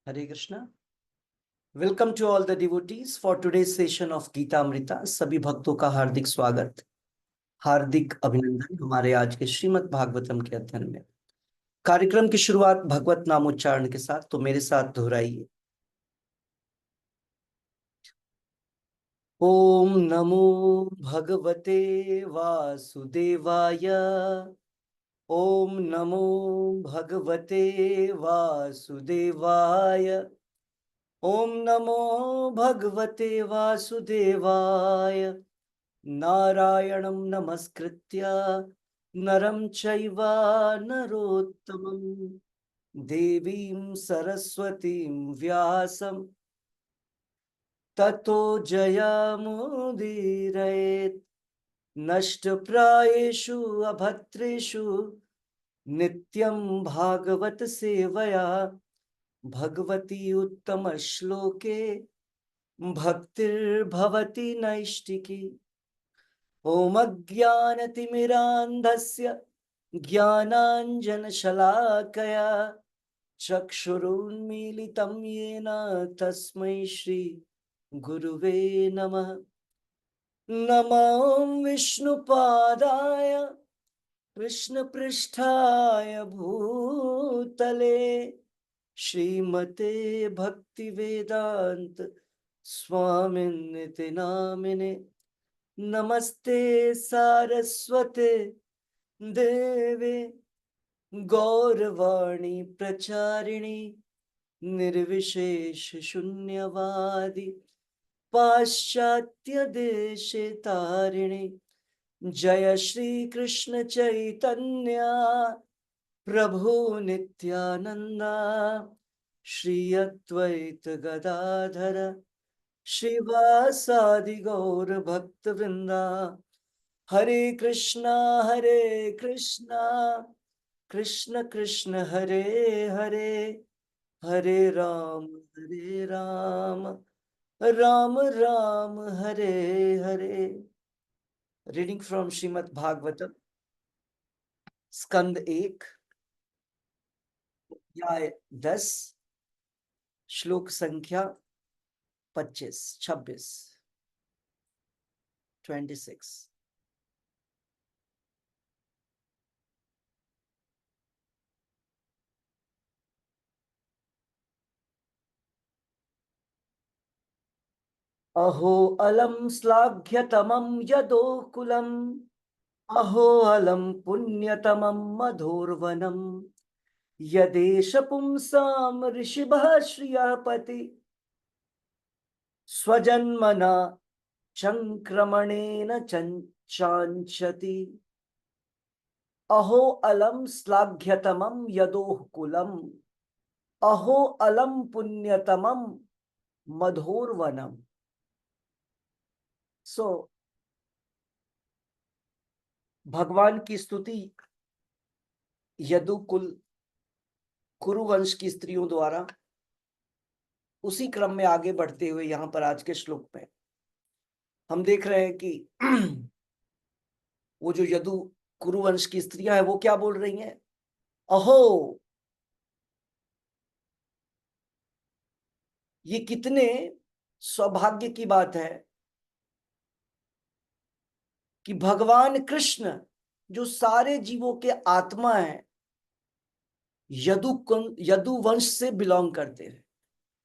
Hare Krishna. Welcome to all the devotees for today's session of Gita Amrita. सभी भक्तों का हार्दिक स्वागत, हार्दिक अभिनंदन हमारे आज के श्रीमद् भागवतम के अध्ययन में। कार्यक्रम की शुरुआत भगवत नामोच्चारण के साथ, तो मेरे साथ दोहराइए। ओम नमो भगवते वासुदेवाय। ओम नमो भगवते वासुदेवाय। ओम नमो भगवते वासुदेवाय। नारायणं नमस्कृत्य नरं चैव नरोत्तमं देवीं सरस्वतीं व्यासं ततो जयमुदीरयेत्। नष्टप्रायेषु अभद्रेषु नित्यं भागवत सेवया भगवती उत्तम श्लोके भक्तिर्भवति नैष्टिकी। ॐ अज्ञानतिमिरान्धस्य ज्ञानाञ्जनशलाकया चक्षुरुन्मीलितं येन तस्मै श्री गुरुवे नमः। नमो विष्णुपादाय कृष्णपृष्ठाय भूतले श्रीमते भक्तिवेदांत स्वामिनिति नामिने। नमस्ते सारस्वते देवे गौरवाणी प्रचारिणी निर्विशेष शून्यवादी पाश्चात्य देशे तारिणी। जय श्री कृष्ण चैतन्य प्रभु नित्यानंदा श्री अद्वैत गदाधर श्रीवासादि गौर भक्त वृंदा। हरे कृष्णा कृष्ण कृष्ण हरे हरे, हरे राम राम राम हरे हरे। रीडिंग फ्रॉम श्रीमद् भागवतम स्कंद 1 अध्याय 10 श्लोक संख्या 25, 26, 26। अहो अलम श्लाघ्यतमं यदोकुलम्, अहो अलम पुण्यतमं मधुर्वनम्, यदेश पुंसां ऋषिभः श्रियः पति स्वजन्मना चंक्रमणेन चांचति। अहो अलम श्लाघ्यतमं यदोकुलम्, अहो अलम पुण्यतमं मधुर्वनम। सो भगवान की स्तुति यदुकुल कुरुवंश की स्त्रियों द्वारा उसी क्रम में आगे बढ़ते हुए यहां पर आज के श्लोक में हम देख रहे हैं कि वो जो यदु कुरुवंश की स्त्रियां हैं वो क्या बोल रही हैं। अहो, ये कितने सौभाग्य की बात है कि भगवान कृष्ण जो सारे जीवों के आत्मा है यदु वंश से बिलोंग करते हैं,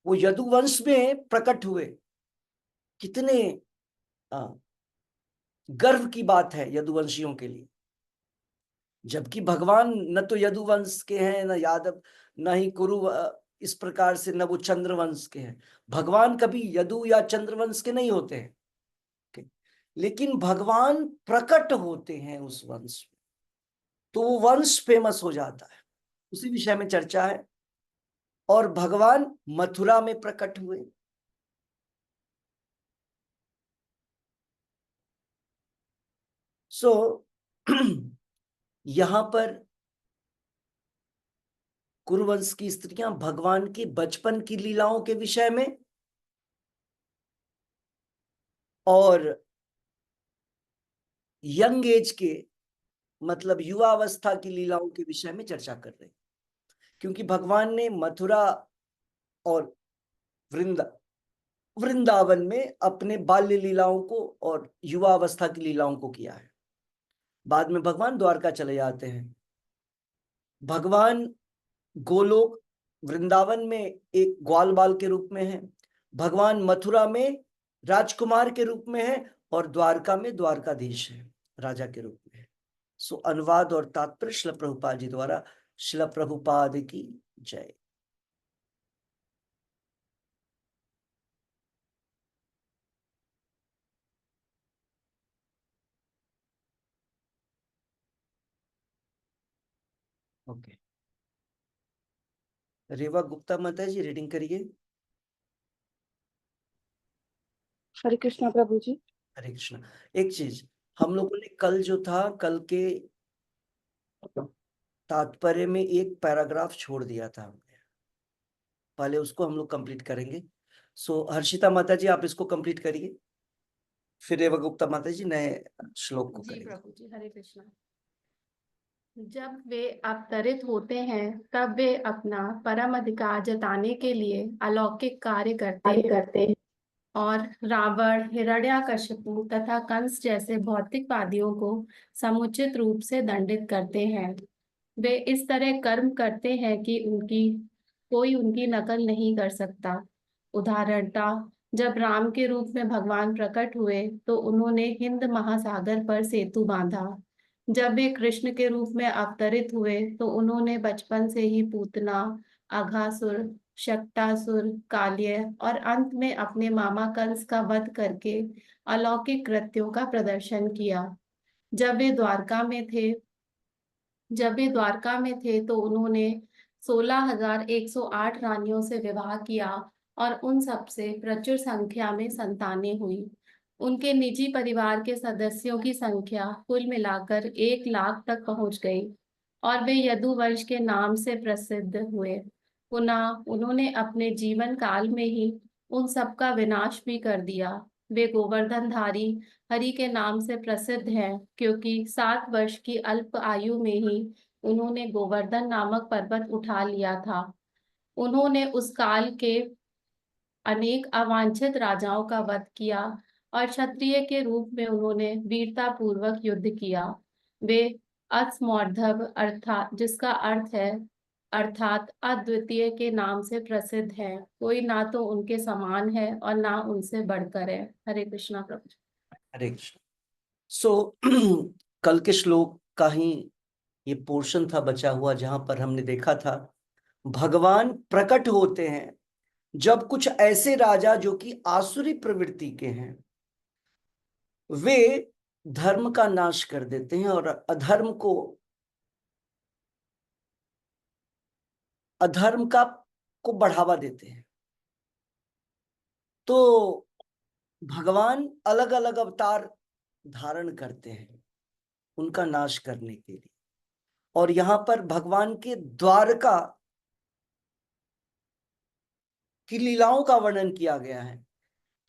वो यदु वंश में प्रकट हुए। कितने गर्व की बात है यदुवंशियों के लिए, जबकि भगवान न तो यदुवंश के हैं, न यादव, न ही कुरु, इस प्रकार से न वो चंद्रवंश के हैं। भगवान कभी यदु या चंद्रवंश के नहीं होते हैं, लेकिन भगवान प्रकट होते हैं उस वंश में, तो वो वंश फेमस हो जाता है। उसी विषय में चर्चा है। और भगवान मथुरा में प्रकट हुए। सो यहां पर कुरुवंश की स्त्रियां भगवान के बचपन की लीलाओं के विषय में और यंग एज के मतलब युवावस्था की लीलाओं के विषय में चर्चा कर रहे हैं, क्योंकि भगवान ने मथुरा और वृंदावन में अपने बाल्य लीलाओं को और युवा अवस्था की लीलाओं को किया है। बाद में भगवान द्वारका चले जाते हैं। भगवान गोलोक वृंदावन में एक ग्वाल बाल के रूप में है, भगवान मथुरा में राजकुमार के रूप में है, और द्वारका में द्वारकाधीश है, राजा के रूप में है। सो अनुवाद और तात्पर्य श्रील प्रभुपाद जी द्वारा। श्रील प्रभुपाद की जय। ओके, रेवा गुप्ता माता जी रीडिंग करिए। हरे कृष्णा प्रभु जी। हरे कृष्णा। एक चीज, हम लोगों ने कल जो था, कल के तात्पर्य में एक पैराग्राफ छोड़ दिया था हमने, पहले उसको हम लोग कंप्लीट करेंगे। सो हर्षिता माता जी आप इसको कंप्लीट करिए, फिर रेवा गुप्ता माता जी नए श्लोक को जी करेंगे। प्रभु जी, हरे कृष्णा। जब वे अवतरित होते हैं तब वे अपना परम अधिकार जताने के लिए अलौकिक कार्य करते हैं और रावण, हिरण्यकशिपु तथा कंस जैसे भौतिकवादियों को समुचित रूप से दंडित करते हैं। वे इस तरह कर्म करते हैं कि कोई उनकी नकल नहीं कर सकता। उदाहरणतः जब राम के रूप में भगवान प्रकट हुए तो उन्होंने हिंद महासागर पर सेतु बांधा। जब वे कृष्ण के रूप में अवतरित हुए तो उन्होंने बचपन से ही पूतना, अघासुर, शक्टासुर, काल्य और अंत में अपने मामा कंस का वध करके अलौकिक कृत्यों का प्रदर्शन किया। जब वे द्वारका में थे तो उन्होंने 16,108 रानियों से विवाह किया और उन सबसे प्रचुर संख्या में संतानें हुई। उनके निजी परिवार के सदस्यों की संख्या कुल मिलाकर 1 लाख तक पहुंच गई और वे यदुवंश के नाम से प्रसिद्ध हुए। पुनः उन्होंने अपने जीवन काल में ही उन सबका विनाश भी कर दिया। वे गोवर्धनधारी हरि के नाम से प्रसिद्ध हैं क्योंकि 7 वर्ष की अल्प आयु में ही उन्होंने गोवर्धन नामक पर्वत उठा लिया था। उन्होंने उस काल के अनेक अवांछित राजाओं का वध किया और क्षत्रिय के रूप में उन्होंने वीरता पूर्वक युद्ध किया। वे अस्मौर्धव जिसका अर्थ है अर्थात अद्वितीय के नाम से प्रसिद्ध है। कोई ना तो उनके समान है और ना उनसे बढ़कर है। हरे कृष्णा प्रभु। हरे कृष्ण। सो कल के श्लोक का ही ये पोर्शन था बचा हुआ, जहां पर हमने देखा था भगवान प्रकट होते हैं जब कुछ ऐसे राजा जो कि आसुरी प्रवृत्ति के हैं, वे धर्म का नाश कर देते हैं और अधर्म को बढ़ावा देते हैं। तो भगवान अलग अलग अवतार धारण करते हैं उनका नाश करने के लिए। और यहां पर भगवान के द्वारका की लीलाओं का वर्णन किया गया है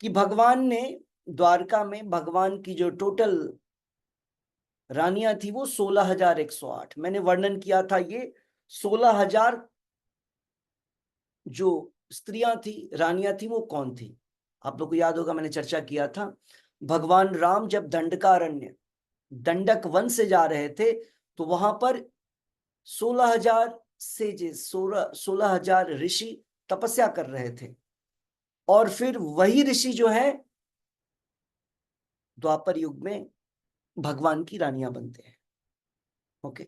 कि भगवान ने द्वारका में, भगवान की जो टोटल रानियां थी वो 16,108। मैंने वर्णन किया था ये 16,000 जो स्त्रियां थी, रानियां थी, वो कौन थी। आप लोग को याद होगा, मैंने चर्चा किया था भगवान राम जब दंडकारण्य, दंडक वन से जा रहे थे तो वहां पर 16,000 से 16,000 ऋषि तपस्या कर रहे थे। और फिर वही ऋषि जो है द्वापर युग में भगवान की रानियां बनते हैं। ओके,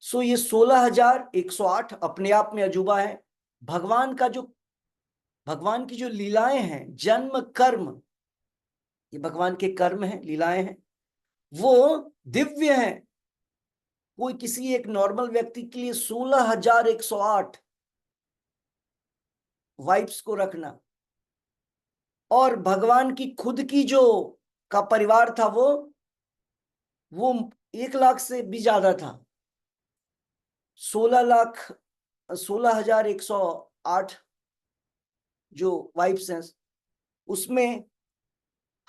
सो ये 16,108 अपने आप में अजूबा है। भगवान की जो लीलाएं हैं, जन्म कर्म, ये भगवान के कर्म हैं, लीलाएं हैं, वो दिव्य हैं। कोई किसी एक नॉर्मल व्यक्ति के लिए 16,108 वाइफ्स को रखना, और भगवान की खुद की जो का परिवार था वो 1 लाख से भी ज्यादा था। 16,108 जो वाइफ्स हैं, उसमें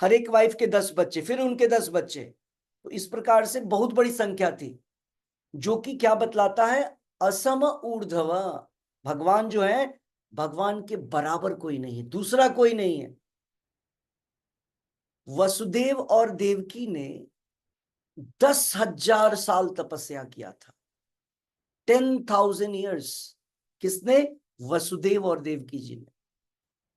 हर एक वाइफ के 10 बच्चे, फिर उनके 10 बच्चे। तो इस प्रकार से बहुत बड़ी संख्या थी, जो कि क्या बतलाता है, असम ऊर्ध्व। भगवान जो है भगवान के बराबर कोई नहीं है, दूसरा कोई नहीं है। वसुदेव और देवकी ने 10,000 साल तपस्या किया था। 10,000 ईयर्स। किसने? वसुदेव और देवकी जी ने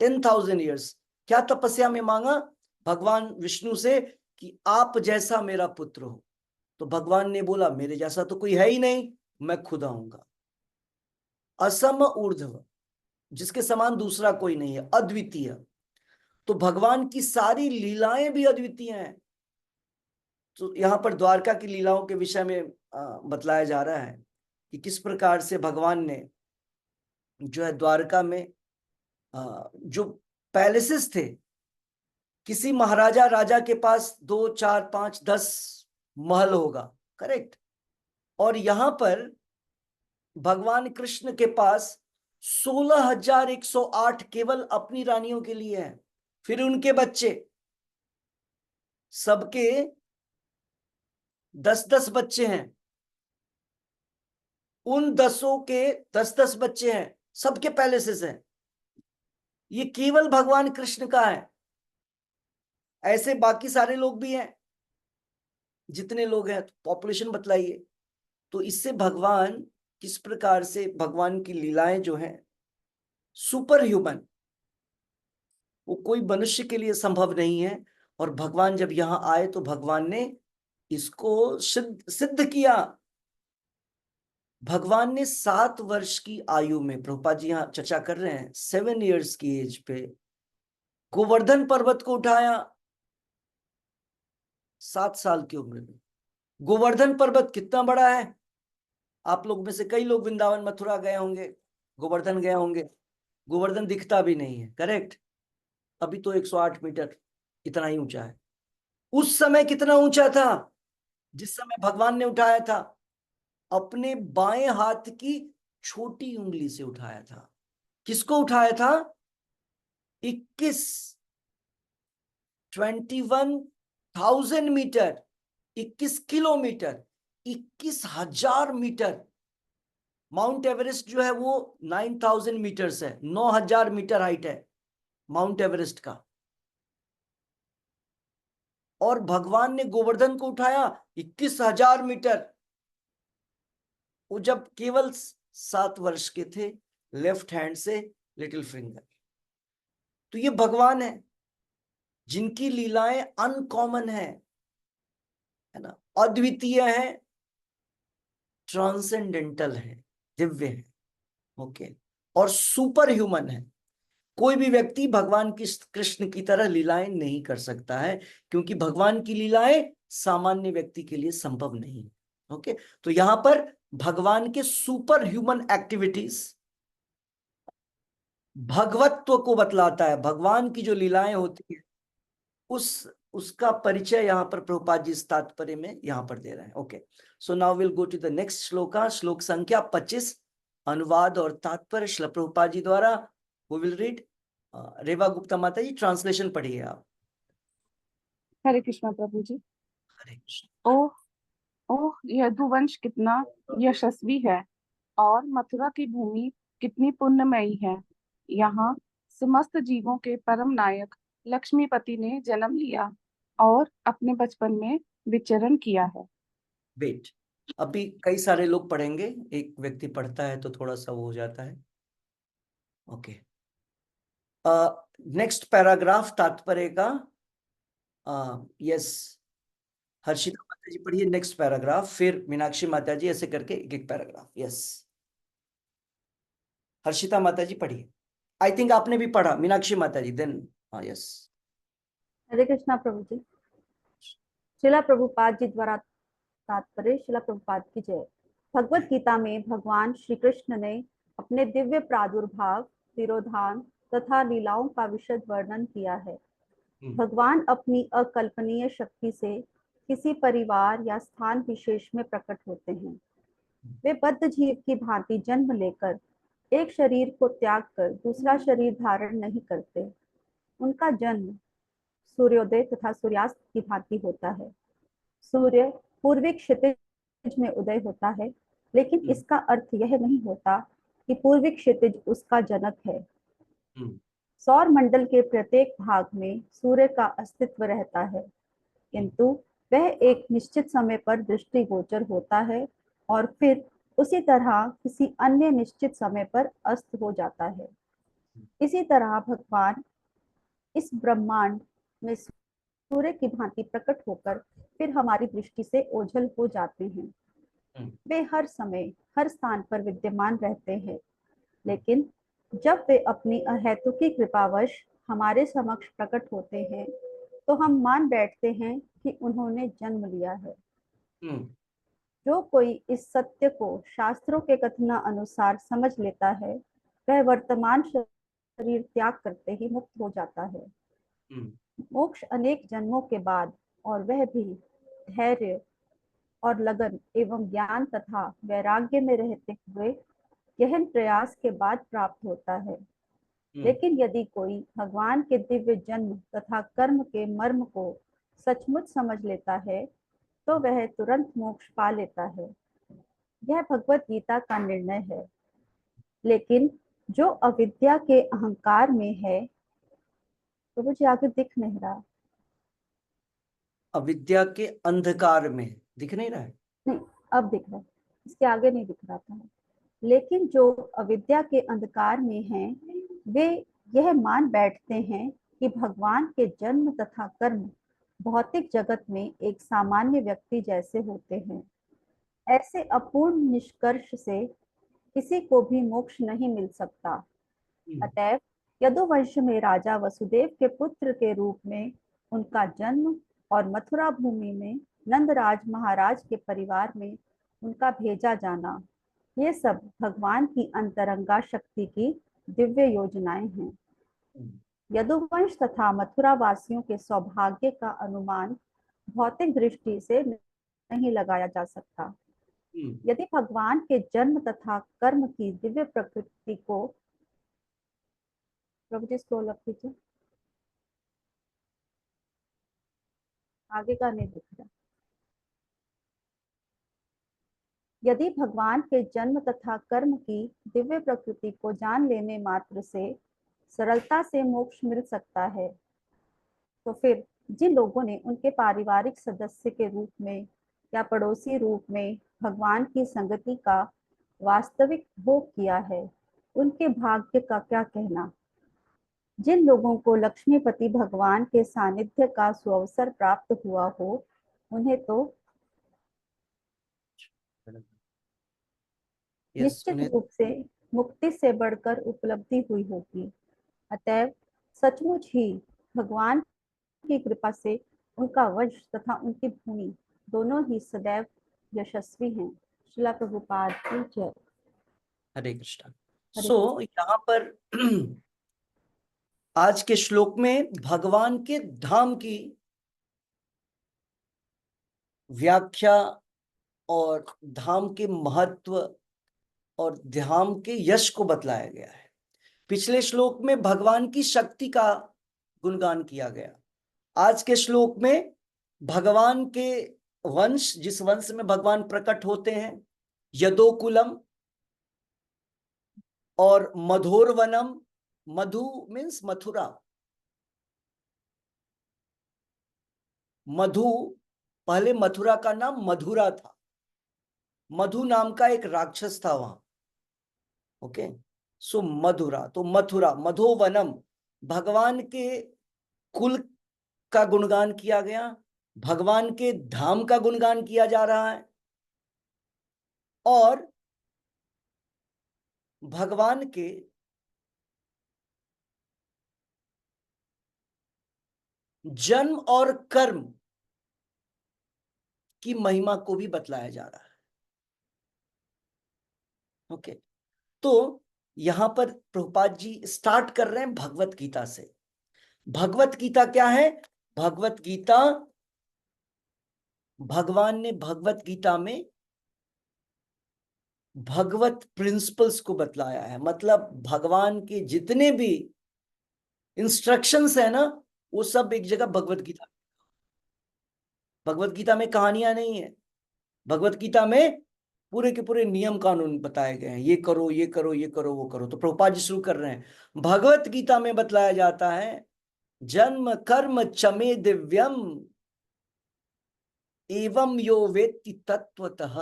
10,000 ईयर्स। क्या तपस्या में मांगा? भगवान विष्णु से कि आप जैसा मेरा पुत्र हो। तो भगवान ने बोला मेरे जैसा तो कोई है ही नहीं, मैं खुद आऊंगा। असम ऊर्ध्व, जिसके समान दूसरा कोई नहीं है, अद्वितीय। तो भगवान की सारी लीलाएं भी अद्वितीय हैं। तो यहां पर द्वारका की लीलाओं के विषय में बतलाया जा रहा है कि किस प्रकार से भगवान ने जो है द्वारका में जो पैलेसेस थे, किसी महाराजा राजा के पास 2 4 5 10 महल होगा, करेक्ट। और यहां पर भगवान कृष्ण के पास 16,108 केवल अपनी रानियों के लिए है। फिर उनके बच्चे सबके 10-10 बच्चे हैं। उन 10 के 10-10 बच्चे हैं, सबके पैलेसेस हैं। ये केवल भगवान कृष्ण का है। ऐसे बाकी सारे लोग भी हैं। जितने लोग हैं पॉपुलेशन बतलाइए। तो इससे भगवान किस प्रकार से, भगवान की लीलाएं जो हैं सुपर ह्यूमन, वो कोई मनुष्य के लिए संभव नहीं है। और भगवान जब यहां आए तो भगवान ने इसको सिद्ध किया। भगवान ने 7 वर्ष की आयु में, प्रभुपाद जी यहां चर्चा कर रहे हैं, 7 ईयर्स की एज पे गोवर्धन पर्वत को उठाया। 7 साल की उम्र में। गोवर्धन पर्वत कितना बड़ा है? आप लोग में से कई लोग वृंदावन मथुरा गए होंगे, गोवर्धन गए होंगे। गोवर्धन दिखता भी नहीं है, करेक्ट। अभी तो 108 मीटर इतना ही ऊंचा है। उस समय कितना ऊंचा था जिस समय भगवान ने उठाया था? अपने बाएं हाथ की छोटी उंगली से उठाया था। किसको उठाया था? 21,000 metre, 21 kilometre, 21,000 metre. Mount Everest जो है वो 9,000 मीटर्स है, 9,000 मीटर हाइट है माउंट एवरेस्ट का। और भगवान ने गोवर्धन को उठाया 21,000 मीटर। वो जब केवल 7 वर्ष के थे, लेफ्ट हैंड से लिटिल फिंगर। तो ये भगवान है जिनकी लीलाएं अनकॉमन है ना, अद्वितीय है, ट्रांसेंडेंटल है, दिव्य है, ओके, और सुपर ह्यूमन है। कोई भी व्यक्ति भगवान की कृष्ण की तरह लीलाएं नहीं कर सकता है, क्योंकि भगवान की लीलाएं सामान्य व्यक्ति के लिए संभव नहीं। ओके, तो यहां पर भगवान के सुपर ह्यूमन एक्टिविटीज भगवत्व को बतलाता है। भगवान की जो लीलाएं होती है उसका परिचय यहां पर प्रभुपाद जी इस तात्पर्य में यहां पर दे रहे हैं। Okay, so now will go to the next shloka, श्लोक संख्या 25, अनुवाद और तात्पर्य श्रील प्रभुपाद जी द्वारा। We will read. Reva Gupta माता जी ट्रांसलेशन पढ़िए आप। हरे कृष्णा प्रभु जी। हरे कृष्ण। ओह ओह, यदुवंश कितना यशस्वी है और मथुरा की भूमि कितनी पुण्यमयी है। यहाँ समस्त जीवों के परम नायक लक्ष्मीपति ने जन्म लिया और अपने बचपन में विचरण किया है। वेट, अभी कई सारे लोग पढ़ेंगे, एक व्यक्ति पढ़ता है तो थोड़ा सा वो हो जाता है। ओके, नेक्स्ट पैराग्राफ तात्पर्य का। यस, हर्षिता माता जी पढ़िए नेक्स्ट पैराग्राफ, फिर मीनाक्षी माता जी, ऐसे करके एक एक पैराग्राफ। यस, हर्षिता माता जी पढ़िए। आई थिंक आपने भी पढ़ा, मीनाक्षी माता जी देन। हाँ, यस। हरे कृष्णा प्रभु जी। शिला प्रभुपाद जी द्वारा तात्पर्य। शिला प्रभुपाद की जय। भगवत गीता में भगवान श्री कृष्ण ने अपने दिव्य प्रादुर्भाव, तिरोधान तथा लीलाओं का विशद वर्णन किया है। भगवान अपनी अकल्पनीय शक्ति से किसी परिवार या स्थान विशेष में प्रकट होते हैं। वे बद्ध जीव की भांति जन्म लेकर एक शरीर को त्याग कर दूसरा शरीर धारण नहीं करते। उनका जन्म सूर्योदय तथा सूर्यास्त की भांति होता है। सूर्य पूर्वी क्षितिज में उदय होता है, लेकिन इसका अर्थ यह नहीं होता कि पूर्वी क्षितिज उसका जनक है। हम्म, सौर मंडल के प्रत्येक भाग में सूर्य का अस्तित्व रहता है, किंतु वह एक निश्चित समय पर दृष्टिगोचर होता है और फिर उसी तरह किसी अन्य निश्चित समय पर अस्त हो जाता है। इसी तरह भगवान इस ब्रह्मांड में सूर्य की भांति प्रकट होकर फिर हमारी दृष्टि से ओझल हो जाते हैं। वे हर समय हर स्थान पर विद्यमान रहते हैं, लेकिन जब वे अपनी अहेतुकी कृपावश हमारे समक्ष प्रकट होते हैं तो हम मान बैठते हैं कि उन्होंने जन्म लिया है। जो कोई इस सत्य को शास्त्रों के कथना अनुसार समझ लेता है वह वर्तमान शरीर त्याग करते ही मुक्त हो जाता है। मोक्ष अनेक जन्मों के बाद, और वह भी धैर्य और लगन एवं ज्ञान तथा वैराग्य में रहते हुए गहन प्रयास के बाद प्राप्त होता है। लेकिन यदि कोई भगवान के दिव्य जन्म तथा कर्म के मर्म को सचमुच समझ लेता है तो वह तुरंत मोक्ष पा लेता है। यह भगवत गीता का निर्णय है। लेकिन जो अविद्या के अहंकार में है, तो मुझे आगे दिख नहीं रहा। अविद्या के अंधकार में दिख नहीं रहा है? नहीं, अब दिख रहा है, इसके आगे नहीं दिख रहा था। लेकिन जो अविद्या के अंधकार में हैं, वे यह मान बैठते हैं कि भगवान के जन्म तथा कर्म भौतिक जगत में एक सामान्य व्यक्ति जैसे होते हैं। ऐसे अपूर्ण निष्कर्ष से किसी को भी मोक्ष नहीं मिल सकता। अतएव यदुवंश में राजा वसुदेव के पुत्र के रूप में उनका जन्म और मथुरा भूमि में नंदराज महाराज के परिवार में उनका भेजा जाना, ये सब भगवान की अंतरंगा शक्ति की दिव्य योजनाएं हैं। यदुवंश तथा मथुरा वासियों के सौभाग्य का अनुमान भौतिक दृष्टि से नहीं लगाया जा सकता। यदि भगवान के जन्म तथा कर्म की दिव्य प्रकृति को, प्रभु जी स्क्रॉल अप कीजिए, आगे का नहीं दिख रहा। यदि भगवान के जन्म तथा कर्म की दिव्य प्रकृति को जान लेने मात्र से सरलता से मोक्ष मिल सकता है, तो फिर जिन लोगों ने उनके पारिवारिक सदस्य के रूप में या पड़ोसी रूप में भगवान की संगति का वास्तविक भोग किया है, उनके भाग्य का क्या कहना। जिन लोगों को लक्ष्मीपति भगवान के सानिध्य का सुअवसर प्राप्त हुआ हो, उन्हें तो निश्चित रूप से मुक्ति से बढ़कर उपलब्धि हुई होगी। अतएव सचमुच ही भगवान की कृपा से उनका वंश तथा उनकी भूमि दोनों ही सदैव यशस्वी हैं। श्रील प्रभुपाद की जय। हरे कृष्णा। सो यहाँ पर आज के श्लोक में भगवान के धाम की व्याख्या और धाम के महत्व और धाम के यश को बतलाया गया है। पिछले श्लोक में भगवान की शक्ति का गुणगान किया गया। आज के श्लोक में भगवान के वंश, जिस वंश में भगवान प्रकट होते हैं, यदोकुलम और मधोरवनम। मधु मीन्स मथुरा। मधु, पहले मथुरा का नाम मधुरा था। मधु नाम का एक राक्षस था वहां। ओके, सो मधुरा, तो मथुरा, मधोवनम, भगवान के कुल का गुणगान किया गया, भगवान के धाम का गुणगान किया जा रहा है, और भगवान के जन्म और कर्म की महिमा को भी बतलाया जा रहा है। ओके, तो यहां पर प्रभुपाद जी स्टार्ट कर रहे हैं भगवत गीता से। भगवत गीता क्या है? भगवत गीता, भगवान ने भगवत गीता में भगवत प्रिंसिपल्स को बतलाया है। मतलब भगवान के जितने भी इंस्ट्रक्शंस है ना, वो सब एक जगह भगवत गीता। भगवत गीता में कहानियां नहीं है, भगवत गीता में पूरे के पूरे नियम कानून बताए गए हैं, ये करो ये करो ये करो वो करो। तो प्रभुपाद जी शुरू कर रहे हैं। भगवत गीता में बतलाया जाता है जन्म कर्म चमे दिव्यम एवं यो वेत्ति तत्वतः।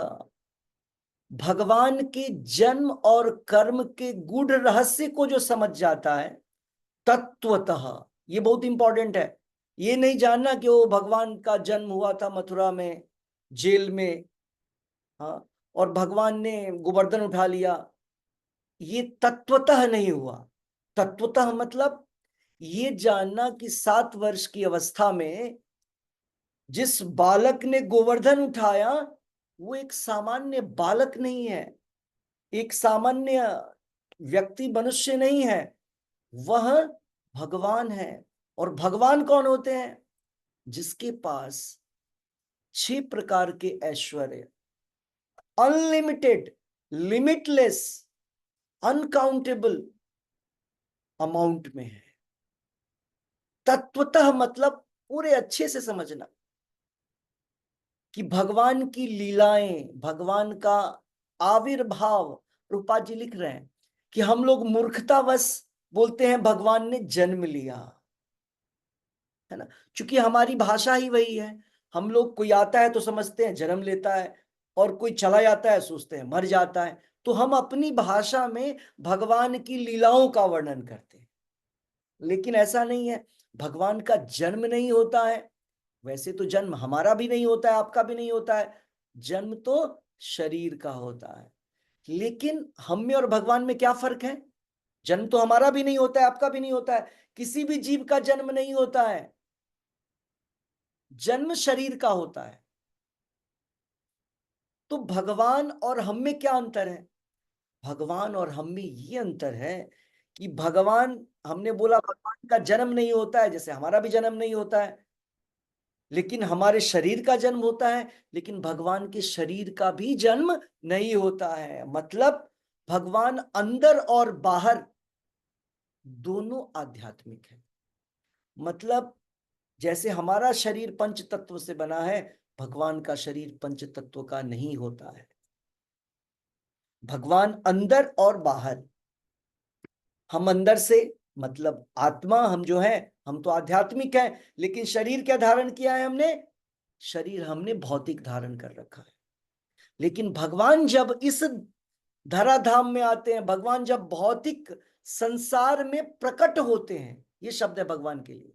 भगवान के जन्म और कर्म के गूढ़ रहस्य को जो समझ जाता है तत्वतः, ये बहुत इंपॉर्टेंट है। ये नहीं जानना कि वो भगवान का जन्म हुआ था मथुरा में जेल में, हाँ, और भगवान ने गोवर्धन उठा लिया, ये तत्वतः नहीं हुआ। तत्वतः मतलब ये जानना कि 7 वर्ष की अवस्था में जिस बालक ने गोवर्धन उठाया वो एक सामान्य बालक नहीं है, एक सामान्य व्यक्ति मनुष्य नहीं है, वह भगवान है। और भगवान कौन होते हैं? जिसके पास 6 प्रकार के ऐश्वर्य अनलिमिटेड, लिमिटलेस, अनकाउंटेबल अमाउंट में है। तत्वतः मतलब पूरे अच्छे से समझना कि भगवान की लीलाएं, भगवान का आविर्भाव। रूपा जी लिख रहे हैं कि हम लोग मूर्खतावश बोलते हैं भगवान ने जन्म लिया, है ना, क्योंकि हमारी भाषा ही वही है। हम लोग कोई आता है तो समझते हैं जन्म लेता है, और कोई चला जाता है सोचते हैं मर जाता है। तो हम अपनी भाषा में भगवान की लीलाओं का वर्णन करते हैं, लेकिन ऐसा नहीं है। भगवान का जन्म नहीं होता है। वैसे तो जन्म हमारा भी नहीं होता है, आपका भी नहीं होता है, जन्म तो शरीर का होता है। लेकिन हम में और भगवान में क्या फर्क है? जन्म तो हमारा भी नहीं होता है, आपका भी नहीं होता है, किसी भी जीव का जन्म नहीं होता है, जन्म शरीर का होता है। तो भगवान और हम में क्या अंतर है? भगवान और हम में ये अंतर है कि भगवान, हमने बोला भगवान का जन्म नहीं होता है, जैसे हमारा भी जन्म नहीं होता है, लेकिन हमारे शरीर का जन्म होता है, लेकिन भगवान के शरीर का भी जन्म नहीं होता है। मतलब भगवान अंदर और बाहर दोनों आध्यात्मिक है। मतलब जैसे हमारा शरीर पंच तत्व से बना है, भगवान का शरीर पंच तत्व का नहीं होता है। भगवान अंदर और बाहर। हम अंदर से मतलब आत्मा, हम जो है हम तो आध्यात्मिक हैं, लेकिन शरीर क्या धारण किया है हमने? शरीर हमने भौतिक धारण कर रखा है। लेकिन भगवान जब इस धराधाम में आते हैं, भगवान जब भौतिक संसार में प्रकट होते हैं, ये शब्द है भगवान के लिए,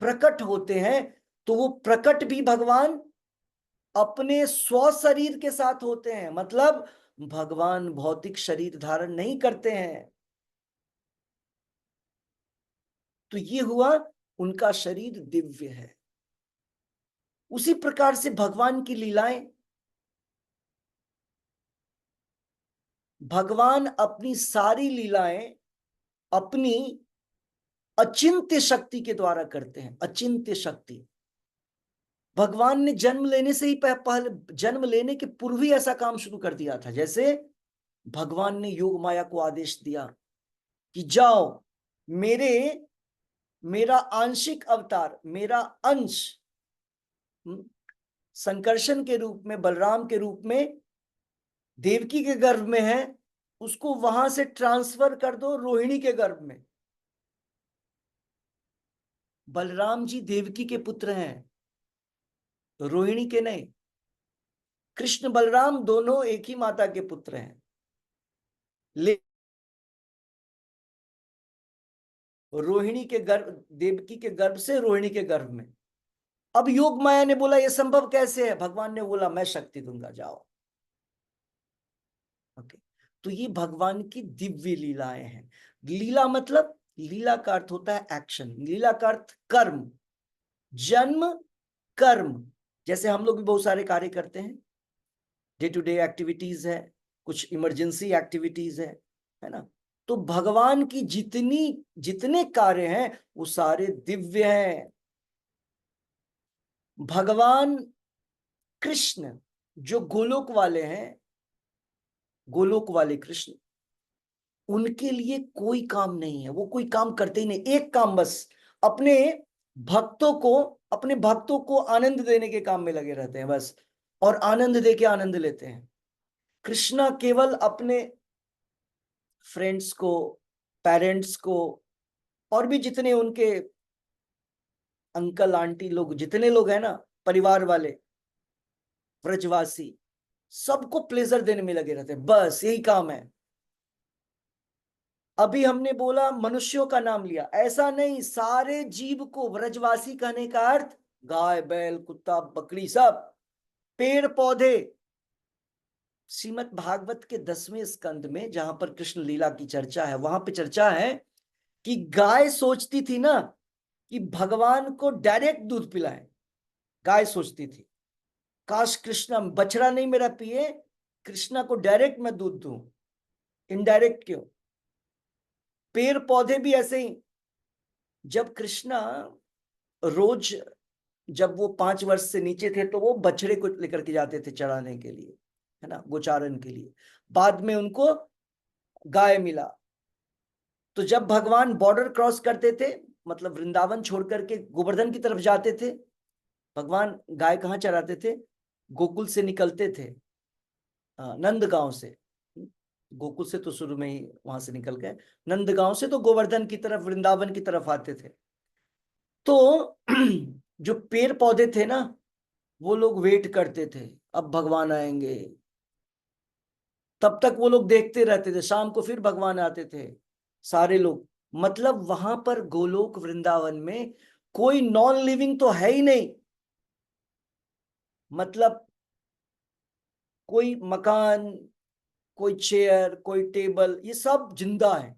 प्रकट होते हैं, तो वो प्रकट भी भगवान अपने स्व शरीर के साथ होते हैं। मतलब भगवान भौतिक शरीर धारण नहीं करते हैं। तो ये हुआ, उनका शरीर दिव्य है। उसी प्रकार से भगवान की लीलाएं, भगवान अपनी सारी लीलाएं अपनी अचिंत्य शक्ति के द्वारा करते हैं। अचिंत्य शक्ति। भगवान ने जन्म लेने से ही पहले, जन्म लेने के पूर्व ही ऐसा काम शुरू कर दिया था। जैसे भगवान ने योग माया को आदेश दिया कि जाओ, मेरा आंशिक अवतार, मेरा अंश संकर्षण के रूप में, बलराम के रूप में देवकी के गर्भ में है, उसको वहां से ट्रांसफर कर दो रोहिणी के गर्भ में। बलराम जी देवकी के पुत्र हैं, रोहिणी के नहीं। कृष्ण बलराम दोनों एक ही माता के पुत्र हैं, रोहिणी के गर्भ, देवकी के गर्भ से रोहिणी के गर्भ में। अब योग माया ने बोला ये संभव कैसे है? भगवान ने बोला मैं शक्ति दूंगा, जाओ। ओके, तो ये भगवान की दिव्य लीलाएं हैं। लीला मतलब, लीला का अर्थ होता है एक्शन, लीला का अर्थ कर्म, जन्म कर्म। जैसे हम लोग भी बहुत सारे कार्य करते हैं, डे टू डे एक्टिविटीज है, कुछ इमरजेंसी एक्टिविटीज है ना। तो भगवान की जितने कार्य हैं वो सारे दिव्य हैं। भगवान कृष्ण जो गोलोक वाले हैं, गोलोक वाले कृष्ण, उनके लिए कोई काम नहीं है, वो कोई काम करते ही नहीं। एक काम बस, अपने भक्तों को आनंद देने के काम में लगे रहते हैं बस, और आनंद दे के आनंद लेते हैं। कृष्णा केवल अपने फ्रेंड्स को, पेरेंट्स को, और भी जितने उनके अंकल आंटी लोग, जितने लोग हैं ना, परिवार वाले, व्रजवासी, सबको प्लेजर देने में लगे रहते हैं, बस यही काम है। अभी हमने बोला मनुष्यों का नाम लिया, ऐसा नहीं, सारे जीव को व्रजवासी कहने का अर्थ गाय, बैल, कुत्ता, बकरी, सब, पेड़ पौधे। श्रीमद् भागवत के 10वें स्कंद में जहां पर कृष्ण लीला की चर्चा है, वहां पे चर्चा है कि गाय सोचती थी ना कि भगवान को डायरेक्ट दूध पिलाएं। गाय सोचती थी काश कृष्णा बछड़ा नहीं मेरा पिए, कृष्णा को डायरेक्ट मैं दूध दूं, इनडायरेक्ट क्यों। पेड़ पौधे भी ऐसे ही, जब कृष्णा रोज, जब वो 5 वर्ष से नीचे थे तो वो बछड़े को लेकर के जाते थे चराने के लिए, है ना, गोचारण के लिए। बाद में उनको गाय मिला। तो जब भगवान बॉर्डर क्रॉस करते थे, मतलब वृंदावन छोड़ करके गोवर्धन की तरफ जाते थे, भगवान गाय कहाँ चराते थे? गोकुल से निकलते थे, नंदगांव से। गोकुल से तो शुरू में ही वहां से निकल गए, नंदगांव से तो गोवर्धन की तरफ, वृंदावन की तरफ आते थे। तो जो पेड़ पौधे थे ना, वो लोग वेट करते थे, अब भगवान आएंगे। तब तक वो लोग देखते रहते थे, शाम को फिर भगवान आते थे, सारे लोग। मतलब वहां पर गोलोक वृंदावन में कोई नॉन लिविंग तो है ही नहीं, मतलब कोई मकान, कोई चेयर, कोई टेबल, ये सब जिंदा है।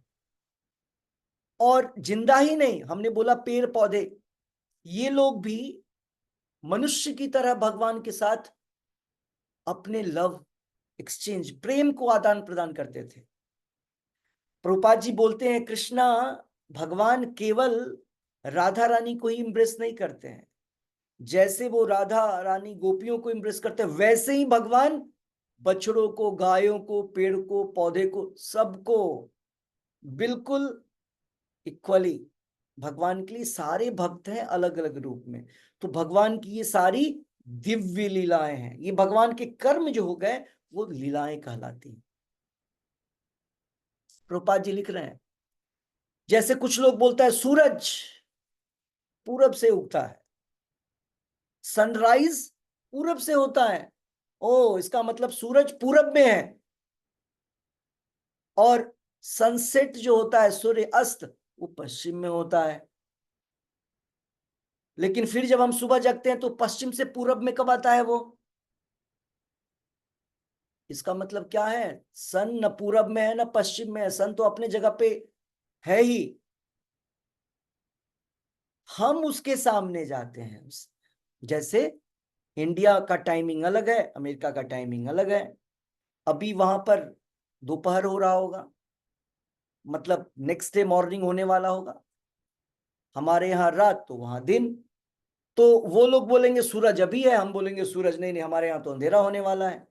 और जिंदा ही नहीं, हमने बोला पेड़ पौधे, ये लोग भी मनुष्य की तरह भगवान के साथ अपने लव एक्सचेंज, प्रेम को आदान प्रदान करते थे। प्रभुपाद जी बोलते हैं कृष्णा, भगवान केवल राधा रानी को ही इम्प्रेस नहीं करते हैं, जैसे वो राधा रानी गोपियों को इम्प्रेस करते हैं, वैसे ही भगवान बछड़ों को, गायों को, पेड़ को, पौधे को, सबको बिल्कुल इक्वली। भगवान के लिए सारे भक्त हैं अलग अलग रूप में। तो भगवान की ये सारी दिव्य लीलाएं हैं, ये भगवान के कर्म जो हो गए वो लीलाएं कहलाती हैं। प्रभुपाद जी लिख रहे हैं, जैसे कुछ लोग बोलता है सूरज पूरब से उगता है, सनराइज पूरब से होता है, ओ इसका मतलब सूरज पूरब में है। और सनसेट जो होता है, सूर्य अस्त, वो पश्चिम में होता है। लेकिन फिर जब हम सुबह जगते हैं तो पश्चिम से पूरब में कब आता है वो? इसका मतलब क्या है? सन न पूरब में है न पश्चिम में है, सन तो अपने जगह पे है ही, हम उसके सामने जाते हैं। जैसे इंडिया का टाइमिंग अलग है, अमेरिका का टाइमिंग अलग है। अभी वहां पर दोपहर हो रहा होगा, मतलब नेक्स्ट डे मॉर्निंग होने वाला होगा। हमारे यहाँ रात तो वहां दिन। तो वो लोग बोलेंगे सूरज अभी है, हम बोलेंगे सूरज नहीं नहीं हमारे यहाँ तो अंधेरा होने वाला है।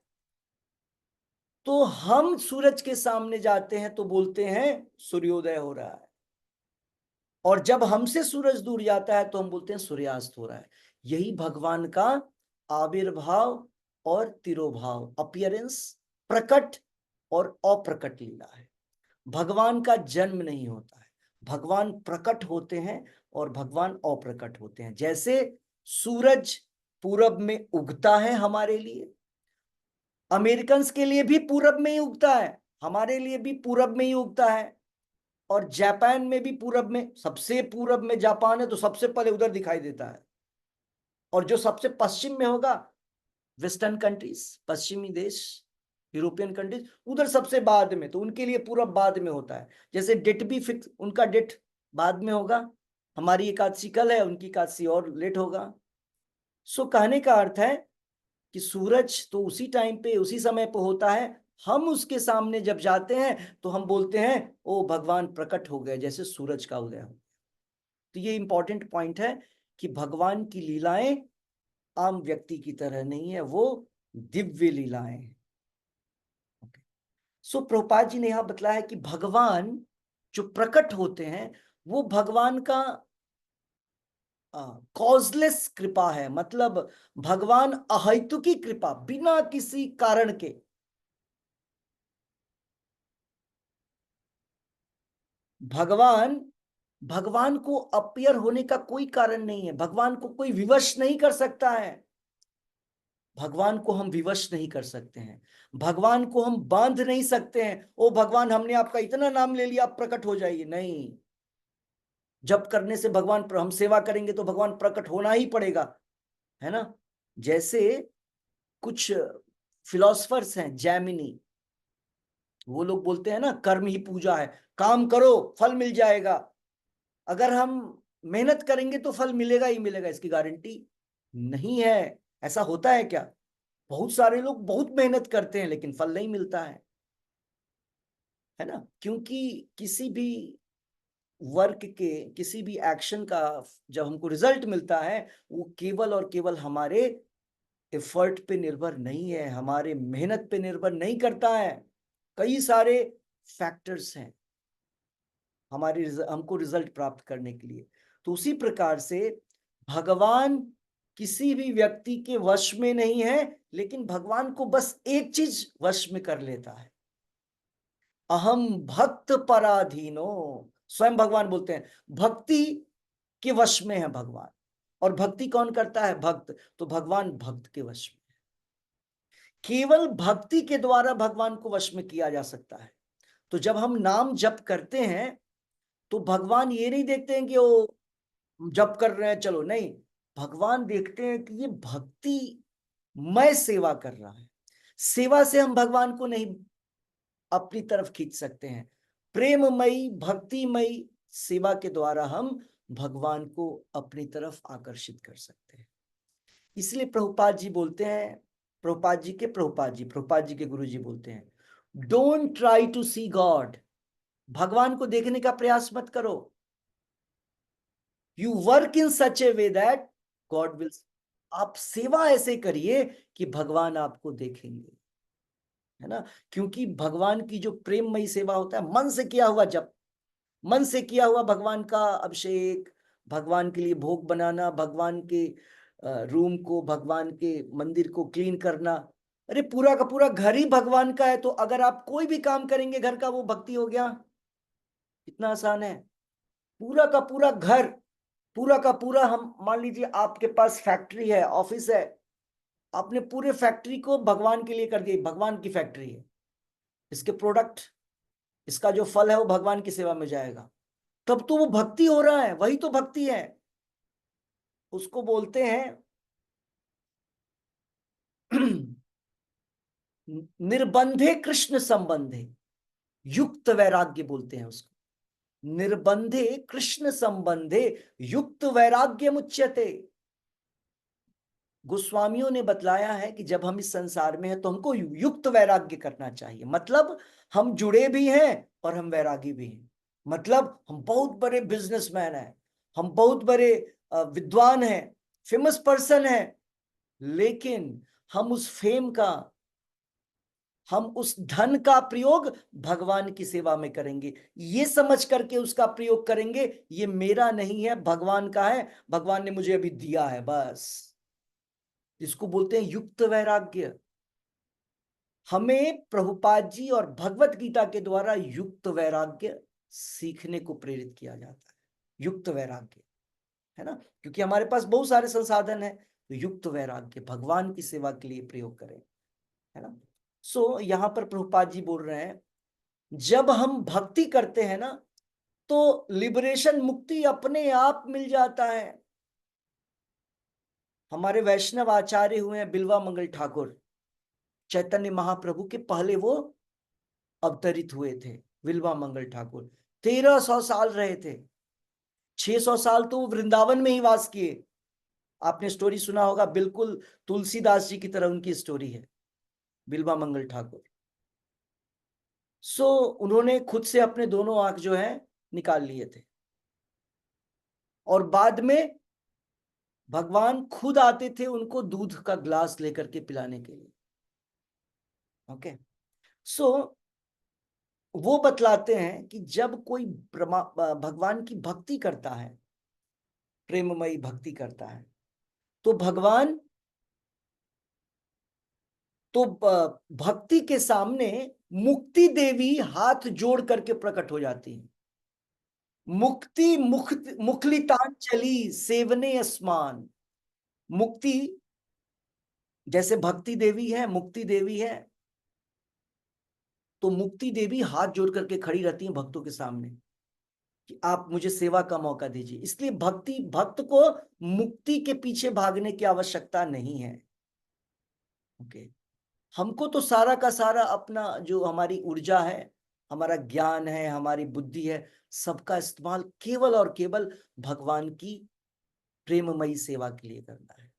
तो हम सूरज के सामने जाते हैं तो बोलते हैं सूर्योदय हो रहा है, और जब हमसे सूरज दूर जाता है तो हम बोलते हैं सूर्यास्त हो रहा है। यही भगवान का आविर्भाव और तिरोभाव, अपीयरेंस, प्रकट और अप्रकट लीला है। भगवान का जन्म नहीं होता है, भगवान प्रकट होते हैं और भगवान अप्रकट होते हैं। जैसे सूरज पूरब में उगता है हमारे लिए, अमेरिकन्स के लिए भी पूरब में ही उगता है, हमारे लिए भी पूरब में ही उगता है। और जापान में भी पूरब में, सबसे पूरब में जापान है तो सबसे पहले उधर दिखाई देता है। और जो सबसे पश्चिम में होगा, वेस्टर्न कंट्रीज, पश्चिमी देश, यूरोपियन कंट्रीज, उधर सबसे बाद में, तो उनके लिए पूरब बाद में होता है। जैसे डेट भी फिक्स, उनका डेट बाद में होगा, हमारी एकादशी कल है, उनकी एकादशी और लेट होगा। सो कहने का अर्थ है कि सूरज तो उसी टाइम पे, उसी समय पे होता है, हम उसके सामने जब जाते हैं तो हम बोलते हैं ओ भगवान प्रकट हो गए, जैसे सूरज का उदय हो। तो ये इंपॉर्टेंट पॉइंट है कि भगवान की लीलाएं आम व्यक्ति की तरह नहीं है, वो दिव्य लीलाएं हैं। सो प्रभुपाद जी ने यहां बतलाया है कि भगवान जो प्रकट होते हैं वो भगवान का कॉजलेस कृपा है, मतलब भगवान अहेतुकी कृपा, बिना किसी कारण के भगवान भगवान को अपीयर होने का कोई कारण नहीं है। भगवान को कोई विवश नहीं कर सकता है। भगवान को हम विवश नहीं कर सकते हैं। भगवान को हम बांध नहीं सकते हैं। ओ भगवान, हमने आपका इतना नाम ले लिया, आप प्रकट हो जाइए। नहीं, जप करने से भगवान, हम सेवा करेंगे तो भगवान प्रकट होना ही पड़ेगा, है ना। जैसे कुछ फिलोसफर्स हैं, जैमिनी, वो लोग बोलते हैं ना, कर्म ही पूजा है, काम करो फल मिल जाएगा। अगर हम मेहनत करेंगे तो फल मिलेगा ही मिलेगा, इसकी गारंटी नहीं है। ऐसा होता है क्या? बहुत सारे लोग बहुत मेहनत करते हैं लेकिन फल नहीं मिलता है ना। क्योंकि किसी भी वर्क के, किसी भी एक्शन का जब हमको रिजल्ट मिलता है, वो केवल और केवल हमारे एफर्ट पे निर्भर नहीं है, हमारे मेहनत पे निर्भर नहीं करता है। कई सारे फैक्टर्स हैं हमारे हमको रिजल्ट प्राप्त करने के लिए। तो उसी प्रकार से भगवान किसी भी व्यक्ति के वश में नहीं है, लेकिन भगवान को बस एक चीज वश में कर लेता है, अहम भक्त पराधीनो। स्वयं भगवान बोलते हैं भक्ति के वश में है भगवान। और भक्ति कौन करता है? भक्त। तो भगवान भक्त के वश में है। केवल भक्ति के द्वारा भगवान को वश में किया जा सकता है। तो जब हम नाम जप करते हैं तो भगवान ये नहीं देखते हैं कि वो जप कर रहे हैं चलो, नहीं, भगवान देखते हैं कि ये भक्ति मैं सेवा कर रहा है। सेवा से हम भगवान को नहीं अपनी तरफ खींच सकते हैं। प्रेममयी भक्तिमयी सेवा के द्वारा हम भगवान को अपनी तरफ आकर्षित कर सकते हैं। इसलिए प्रभुपाद जी बोलते हैं, प्रभुपाद जी के गुरु जी बोलते हैं, don't try to see God. भगवान को देखने का प्रयास मत करो। You work in such a way that God will. आप सेवा ऐसे करिए कि भगवान आपको देखेंगे, है ना। क्योंकि भगवान की जो प्रेममयी सेवा होता है, मन से किया हुआ जप, मन से किया हुआ भगवान का अभिषेक, भगवान के लिए भोग बनाना, भगवान के रूम को, भगवान के मंदिर को क्लीन करना, अरे पूरा का पूरा घर ही भगवान का है। तो अगर आप कोई भी काम करेंगे घर का, वो भक्ति हो गया। इतना आसान है। पूरा का पूरा घर, पूरा का पूरा, हम मान लीजिए आपके पास फैक्ट्री है, ऑफिस है, आपने पूरे फैक्ट्री को भगवान के लिए कर दिया। भगवान की फैक्ट्री है, इसके प्रोडक्ट, इसका जो फल है वो भगवान की सेवा में जाएगा, तब तो वो भक्ति हो रहा है। वही तो भक्ति है। उसको बोलते हैं निर्बंधे कृष्ण संबंधे युक्त वैराग्य, बोलते हैं उसको। निर्बंधे कृष्ण संबंधे युक्त वैराग्य मुच्यते। गोस्वामियों ने बतलाया है कि जब हम इस संसार में हैं तो हमको युक्त वैराग्य करना चाहिए। मतलब हम जुड़े भी हैं और हम वैरागी भी हैं। मतलब हम बहुत बड़े बिजनेसमैन हैं, हम बहुत बड़े विद्वान हैं, फेमस पर्सन हैं, लेकिन हम उस फेम का, हम उस धन का प्रयोग भगवान की सेवा में करेंगे, ये समझ करके उसका प्रयोग करेंगे, ये मेरा नहीं है, भगवान का है, भगवान ने मुझे अभी दिया है, बस। इसको बोलते हैं युक्त वैराग्य। हमें प्रभुपाद जी और भगवत गीता के द्वारा युक्त वैराग्य सीखने को प्रेरित किया जाता है। युक्त वैराग्य, है ना, क्योंकि हमारे पास बहुत सारे संसाधन है, तो युक्त वैराग्य भगवान की सेवा के लिए प्रयोग करें, है ना। सो यहां पर प्रभुपाद जी बोल रहे हैं, जब हम भक्ति करते हैं ना, तो लिबरेशन, मुक्ति अपने आप मिल जाता है। हमारे वैष्णव आचार्य हुए हैं बिल्वा मंगल ठाकुर, चैतन्य महाप्रभु के पहले वो अवतरित हुए थे। बिल्वा मंगल ठाकुर 1300 साल रहे थे। 600 साल तो वो वृंदावन में ही वास किए। आपने स्टोरी सुना होगा, बिल्कुल तुलसीदास जी की तरह उनकी स्टोरी है, बिल्वा मंगल ठाकुर। सो उन्होंने खुद से अपने दोनों आंख जो है निकाल लिए थे, और बाद में भगवान खुद आते थे उनको दूध का ग्लास लेकर के पिलाने के लिए। ओके, सो वो बतलाते हैं कि जब कोई भगवान की भक्ति करता है, प्रेममयी भक्ति करता है, तो भगवान, तो भक्ति के सामने मुक्ति देवी हाथ जोड़ करके प्रकट हो जाती है। मुक्ति मुखलितांचली सेवने अस्मान। मुक्ति जैसे भक्ति देवी है, मुक्ति देवी है, तो मुक्ति देवी हाथ जोड़ करके खड़ी रहती है भक्तों के सामने कि आप मुझे सेवा का मौका दीजिए। इसलिए भक्त को मुक्ति के पीछे भागने की आवश्यकता नहीं है। ओके, हमको तो सारा का सारा अपना जो हमारी ऊर्जा है, हमारा ज्ञान है, हमारी बुद्धि है, सबका इस्तेमाल केवल और केवल भगवान की प्रेममयी सेवा के लिए करना है।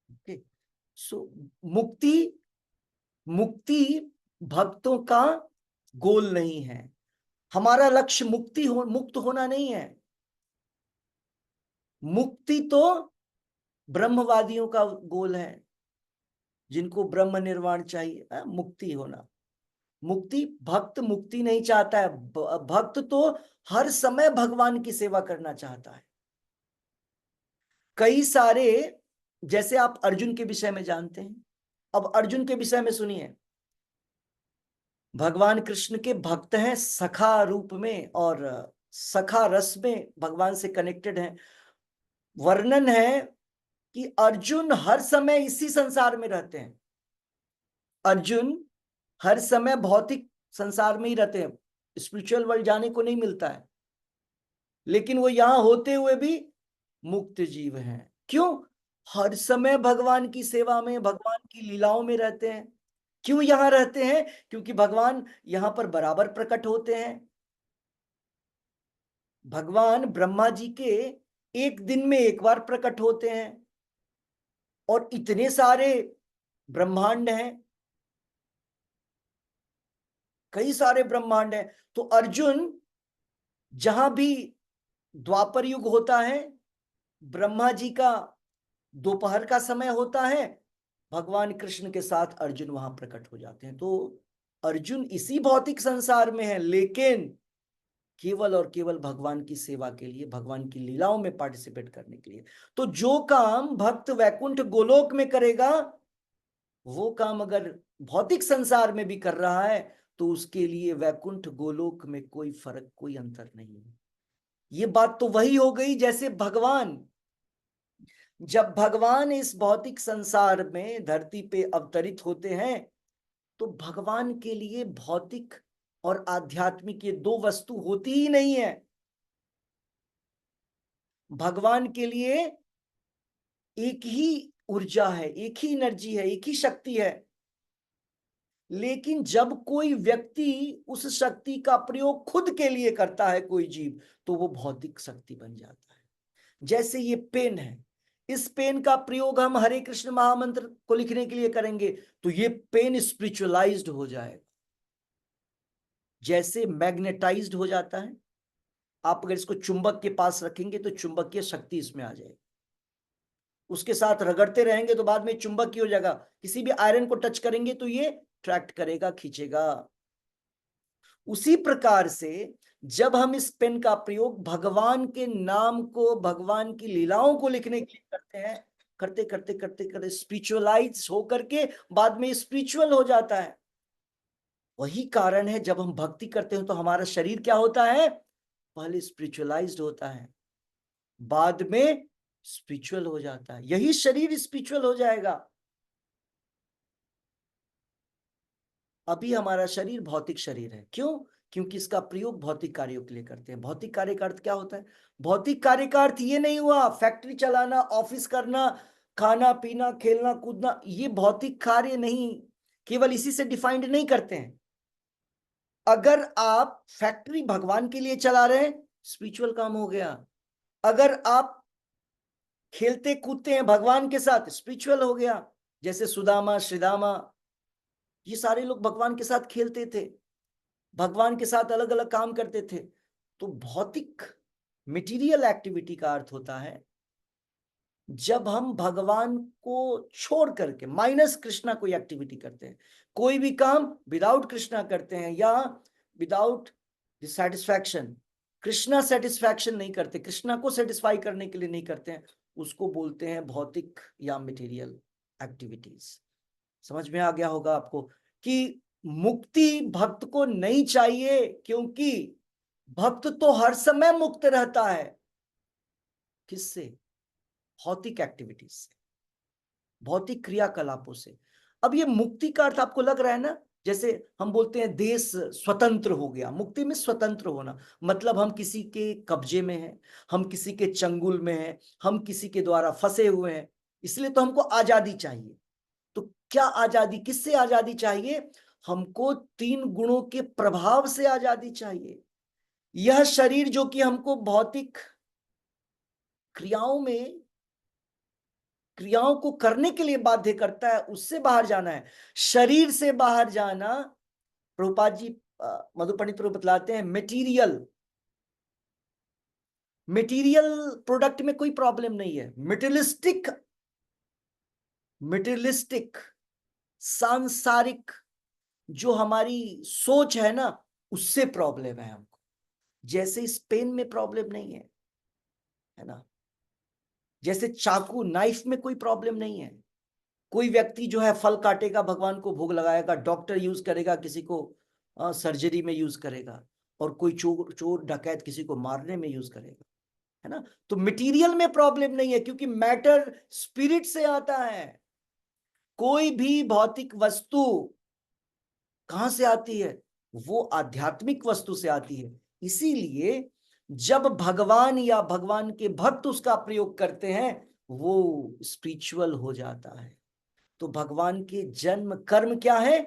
ओके, सो मुक्ति भक्तों का गोल नहीं है। हमारा लक्ष्य मुक्त होना नहीं है। मुक्ति तो ब्रह्मवादियों का गोल है, जिनको ब्रह्म निर्वाण चाहिए, मुक्ति होना। भक्त मुक्ति नहीं चाहता है। भक्त तो हर समय भगवान की सेवा करना चाहता है। कई सारे, जैसे आप अर्जुन के विषय में जानते हैं, अब अर्जुन के विषय में सुनिए। भगवान कृष्ण के भक्त हैं सखा रूप में, और सखा रस में भगवान से कनेक्टेड हैं। वर्णन है कि अर्जुन हर समय इसी संसार में रहते हैं। अर्जुन हर समय भौतिक संसार में ही रहते हैं, स्पिरिचुअल वर्ल्ड जाने को नहीं मिलता है, लेकिन वो यहां होते हुए भी मुक्त जीव हैं। क्यों? हर समय भगवान की सेवा में, भगवान की लीलाओं में रहते हैं। क्यों यहां रहते हैं? क्योंकि भगवान यहां पर बराबर प्रकट होते हैं। भगवान ब्रह्मा जी के एक दिन में एक बार प्रकट होते हैं, और इतने सारे ब्रह्मांड हैं, कई सारे ब्रह्मांड हैं। तो अर्जुन जहां भी द्वापर युग होता है, ब्रह्मा जी का दोपहर का समय होता है, भगवान कृष्ण के साथ अर्जुन वहां प्रकट हो जाते हैं। तो अर्जुन इसी भौतिक संसार में है, लेकिन केवल और केवल भगवान की सेवा के लिए, भगवान की लीलाओं में पार्टिसिपेट करने के लिए। तो जो काम भक्त वैकुंठ गोलोक में करेगा, वो काम अगर भौतिक संसार में भी कर रहा है, तो उसके लिए वैकुंठ गोलोक में कोई फर्क, कोई अंतर नहीं है। ये बात तो वही हो गई जैसे जब भगवान इस भौतिक संसार में धरती पे अवतरित होते हैं, तो भगवान के लिए भौतिक और आध्यात्मिक ये दो वस्तु होती ही नहीं है। भगवान के लिए एक ही ऊर्जा है, एक ही एनर्जी है, एक ही शक्ति है। लेकिन जब कोई व्यक्ति उस शक्ति का प्रयोग खुद के लिए करता है, कोई जीव, तो वो भौतिक शक्ति बन जाता है। जैसे ये पेन है, इस पेन का प्रयोग हम हरे कृष्ण महामंत्र को लिखने के लिए करेंगे, तो ये पेन स्पिरिचुअलाइज्ड हो जाएगा, जैसे मैग्नेटाइज्ड हो जाता है। आप अगर इसको चुंबक के पास रखेंगे तो चुंबकीय शक्ति इसमें आ जाएगी, उसके साथ रगड़ते रहेंगे तो बाद में चुंबकीय हो जाएगा। किसी भी आयरन को टच करेंगे तो ये ट्रैक्ट करेगा, खींचेगा। उसी प्रकार से जब हम इस पेन का प्रयोग भगवान के नाम को, भगवान की लीलाओं को लिखने के लिए करते हैं, करते करते करते करते स्पिरिचुअलाइज होकर के बाद में स्पिरिचुअल हो जाता है। वही कारण है जब हम भक्ति करते हैं तो हमारा शरीर क्या होता है? पहले स्पिरिचुअलाइज्ड होता है, बाद में स्पिरिचुअल हो जाता है। यही शरीर स्पिरिचुअल हो जाएगा। अभी हमारा शरीर भौतिक शरीर है। क्यों? क्योंकि इसका प्रयोग भौतिक कार्यों के लिए करते हैं। भौतिक कार्य का अर्थ क्या होता है? भौतिक कार्य का अर्थ ये नहीं हुआ फैक्ट्री चलाना, ऑफिस करना, खाना पीना, खेलना कूदना। ये भौतिक कार्य नहीं, केवल इसी से डिफाइंड नहीं करते हैं। अगर आप फैक्ट्री भगवान के लिए चला रहे हैं, स्पिरिचुअल काम हो गया। अगर आप खेलते कूदते हैं भगवान के साथ, स्पिरिचुअल हो गया। जैसे सुदामा, श्रीदामा, ये सारे लोग भगवान के साथ खेलते थे, भगवान के साथ अलग अलग काम करते थे। तो भौतिक मटेरियल एक्टिविटी का अर्थ होता है जब हम भगवान को छोड़ करके माइनस कृष्णा कोई एक्टिविटी करते हैं, कोई भी काम विदाउट कृष्णा करते हैं, या विदाउट सेटिस्फैक्शन, कृष्णा सेटिस्फैक्शन नहीं करते, कृष्णा को सेटिस्फाई करने के लिए नहीं करते हैं, उसको बोलते हैं भौतिक या मटेरियल एक्टिविटीज। समझ में आ गया होगा आपको कि मुक्ति भक्त को नहीं चाहिए, क्योंकि भक्त तो हर समय मुक्त रहता है। किससे? भौतिक एक्टिविटीज से, भौतिक क्रियाकलापों से। अब ये मुक्ति का अर्थ आपको लग रहा है ना, जैसे हम बोलते हैं देश स्वतंत्र हो गया। मुक्ति में स्वतंत्र होना मतलब हम किसी के कब्जे में हैं, हम किसी के चंगुल में हैं, हम किसी के द्वारा फंसे हुए हैं। इसलिए तो हमको आजादी चाहिए। तो क्या आजादी, किससे आजादी चाहिए? हमको 3 गुणों के प्रभाव से आजादी चाहिए। यह शरीर जो कि हमको भौतिक क्रियाओं को करने के लिए बाध्य करता है, उससे बाहर जाना है। शरीर से बाहर जाना, प्रभुपाद जी मधु पंडित प्रभु बतलाते हैं, मटेरियल प्रोडक्ट में कोई प्रॉब्लम नहीं है। मटेरियलिस्टिक सांसारिक जो हमारी सोच है ना, उससे प्रॉब्लम है हमको। जैसे इस पेन में प्रॉब्लम नहीं है ना, जैसे चाकू नाइफ में कोई प्रॉब्लम नहीं है। कोई व्यक्ति जो है फल काटेगा, भगवान को भोग लगाएगा, डॉक्टर यूज करेगा, किसी को सर्जरी में यूज करेगा, और कोई चोर डकैत किसी को मारने में यूज करेगा, है ना। तो मटेरियल में प्रॉब्लम नहीं है, क्योंकि मैटर स्पिरिट से आता है। कोई भी भौतिक वस्तु कहां से आती है? वो आध्यात्मिक वस्तु से आती है। इसीलिए जब भगवान या भगवान के भक्त उसका प्रयोग करते हैं, वो स्पिरिचुअल हो जाता है। तो भगवान के जन्म कर्म क्या है?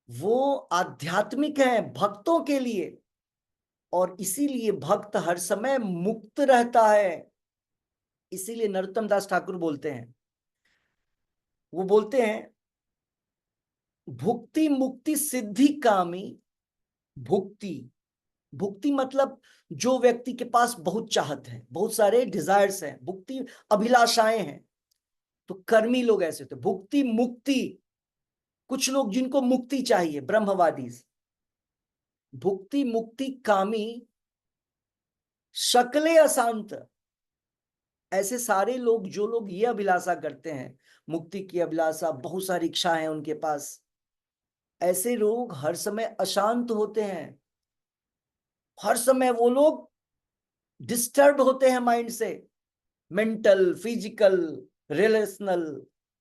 वो आध्यात्मिक है भक्तों के लिए, और इसीलिए भक्त हर समय मुक्त रहता है। इसीलिए नरोत्तम दास ठाकुर बोलते हैं, वो बोलते हैं, भुक्ति मुक्ति सिद्धि कामी। भुक्ति, भुक्ति मतलब जो व्यक्ति के पास बहुत चाहत है, बहुत सारे डिजायर्स हैं, भुक्ति अभिलाषाएं हैं। तो कर्मी लोग ऐसे होते। भुक्ति मुक्ति, कुछ लोग जिनको मुक्ति चाहिए, ब्रह्मवादी। भुक्ति मुक्ति कामी शकले अशांत। ऐसे सारे लोग, जो लोग ये अभिलाषा करते हैं, मुक्ति की अभिलाषा, बहुत सारी इच्छा है उनके पास, ऐसे लोग हर समय अशांत होते हैं। हर समय वो लोग डिस्टर्ब होते हैं माइंड से, मेंटल, फिजिकल, रिलेशनल,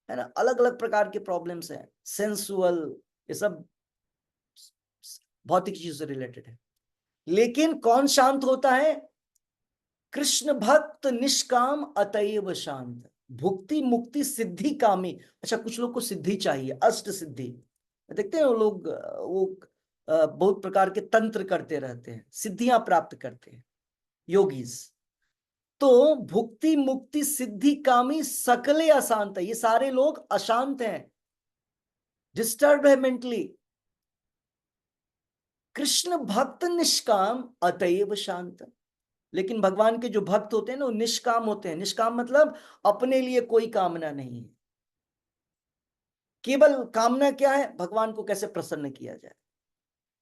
है ना, अलग अलग प्रकार के प्रॉब्लम्स हैं, सेंसुअल, ये सब भौतिक चीजों से रिलेटेड है। लेकिन कौन शांत होता है? कृष्ण भक्त निष्काम अतएव शांत। भुक्ति मुक्ति सिद्धि कामी। अच्छा, कुछ लोग को सिद्धि चाहिए, अष्ट सिद्धि। देखते हैं वो लोग, वो बहुत प्रकार के तंत्र करते रहते हैं, सिद्धियां प्राप्त करते हैं, योगीज। तो भुक्ति मुक्ति सिद्धि कामी सकले अशांत है, ये सारे लोग अशांत हैं, डिस्टर्ब है मेंटली। कृष्ण भक्त निष्काम अतएव शांत। लेकिन भगवान के जो भक्त होते हैं ना, वो निष्काम होते हैं। निष्काम मतलब अपने लिए कोई कामना नहीं है। केवल कामना क्या है? भगवान को कैसे प्रसन्न किया जाए,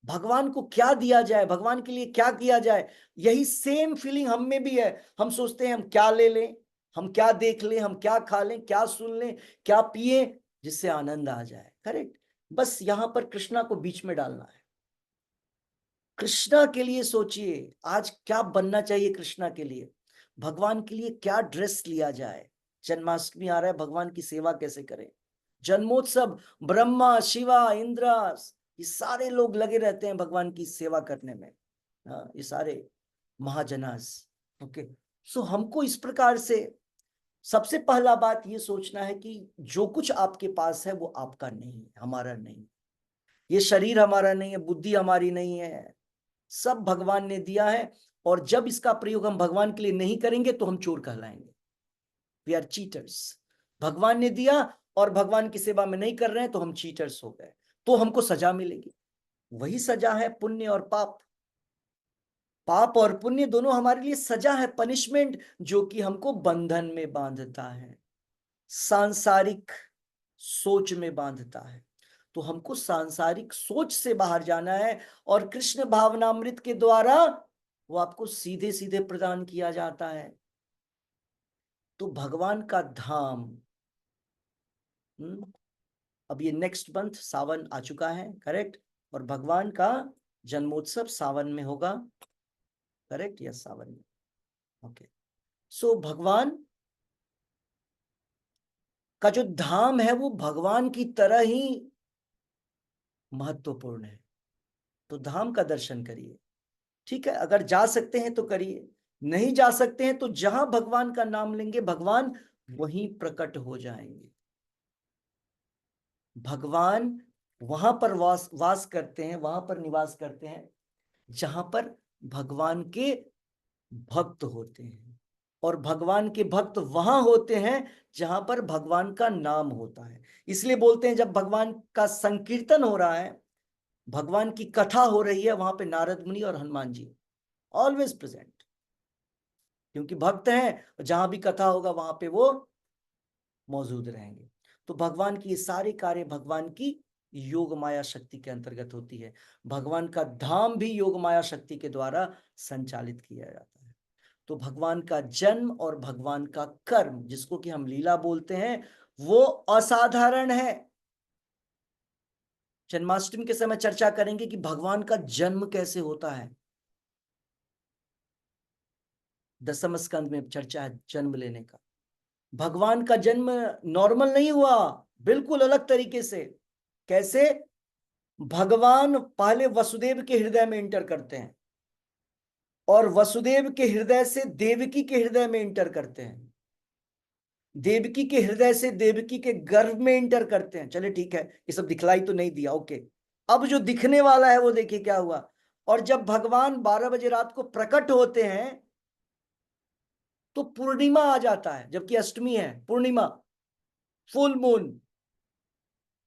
भगवान को क्या दिया जाए, भगवान के लिए क्या किया जाए। यही सेम फीलिंग हम में भी है। हम सोचते हैं हम क्या ले लें, हम क्या देख लें, हम क्या खा लें, क्या सुन लें, क्या पिए, जिससे आनंद आ जाए। करेक्ट। बस यहां पर कृष्णा को बीच में डालना है। कृष्णा के लिए सोचिए, आज क्या बनना चाहिए कृष्णा के लिए, भगवान के लिए क्या ड्रेस लिया जाए। जन्माष्टमी आ रहा है, भगवान की सेवा कैसे करें। जन्मोत्सव, ब्रह्मा शिवा इंद्र, ये सारे लोग लगे रहते हैं भगवान की सेवा करने में। ये सारे महाजनास। ओके, सो हमको इस प्रकार से सबसे पहला बात ये सोचना है कि जो कुछ आपके पास है वो आपका नहीं है, हमारा नहीं। ये शरीर हमारा नहीं है, बुद्धि हमारी नहीं है, सब भगवान ने दिया है। और जब इसका प्रयोग हम भगवान के लिए नहीं करेंगे तो हम चोर कहलाएंगे। We are cheaters. भगवान ने दिया और भगवान की सेवा में नहीं कर रहे हैं तो हम चीटर्स हो गए, तो हमको सजा मिलेगी। वही सजा है पुण्य और पाप। पाप और पुण्य दोनों हमारे लिए सजा है, पनिशमेंट, जो कि हमको बंधन में बांधता है, सांसारिक सोच में बांधता है। तो हमको सांसारिक सोच से बाहर जाना है, और कृष्ण भावनामृत के द्वारा वो आपको सीधे सीधे प्रदान किया जाता है। तो भगवान का धाम, अब ये नेक्स्ट मंथ सावन आ चुका है, करेक्ट। और भगवान का जन्मोत्सव सावन में होगा, करेक्ट? यस, सावन में। ओके, सो भगवान का जो धाम है वो भगवान की तरह ही महत्वपूर्ण है। तो धाम का दर्शन करिए, ठीक है? अगर जा सकते हैं तो करिए, नहीं जा सकते हैं तो जहां भगवान का नाम लेंगे भगवान वहीं प्रकट हो जाएंगे। भगवान वहां पर वास करते हैं, वहां पर निवास करते हैं जहां पर भगवान के भक्त होते हैं, और भगवान के भक्त वहां होते हैं जहां पर भगवान का नाम होता है। इसलिए बोलते हैं जब भगवान का संकीर्तन हो रहा है, भगवान की कथा हो रही है, वहां पे नारद मुनि और हनुमान जी ऑलवेज प्रेजेंट, क्योंकि भक्त हैं, जहां भी कथा होगा वहां पे वो मौजूद रहेंगे। तो भगवान की ये सारे कार्य भगवान की योग माया शक्ति के अंतर्गत होती है। भगवान का धाम भी योग माया शक्ति के द्वारा संचालित किया जाता है। तो भगवान का जन्म और भगवान का कर्म, जिसको कि हम लीला बोलते हैं, वो असाधारण है। जन्माष्टमी के समय चर्चा करेंगे कि भगवान का जन्म कैसे होता है। दसम स्कंद में चर्चा है जन्म लेने का। भगवान का जन्म नॉर्मल नहीं हुआ, बिल्कुल अलग तरीके से। कैसे? भगवान पहले वसुदेव के हृदय में इंटर करते हैं, और वसुदेव के हृदय से देवकी के हृदय में इंटर करते हैं, देवकी के हृदय से देवकी के गर्भ में इंटर करते हैं। चले ठीक है, ये सब दिखलाई तो नहीं दिया, ओके। अब जो दिखने वाला है वो देखिए क्या हुआ। और जब भगवान 12 बजे रात को प्रकट होते हैं तो पूर्णिमा आ जाता है, जबकि अष्टमी है, पूर्णिमा, फुल मून।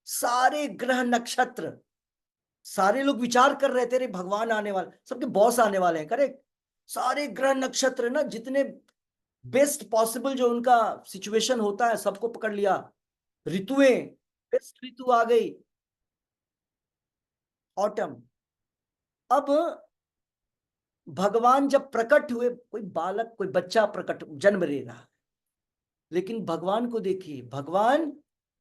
सारे ग्रह नक्षत्र, सारे लोग विचार कर रहे थे रे भगवान आने वाले, सबके बॉस आने वाले हैं, करेक्ट? सारे ग्रह नक्षत्र ना, जितने बेस्ट पॉसिबल जो उनका सिचुएशन होता है सबको पकड़ लिया। ऋतुएं, बेस्ट ऋतु आ गई, ऑटम। अब भगवान जब प्रकट हुए, कोई बालक, कोई बच्चा प्रकट जन्म ले रहा है, लेकिन भगवान को देखिए, भगवान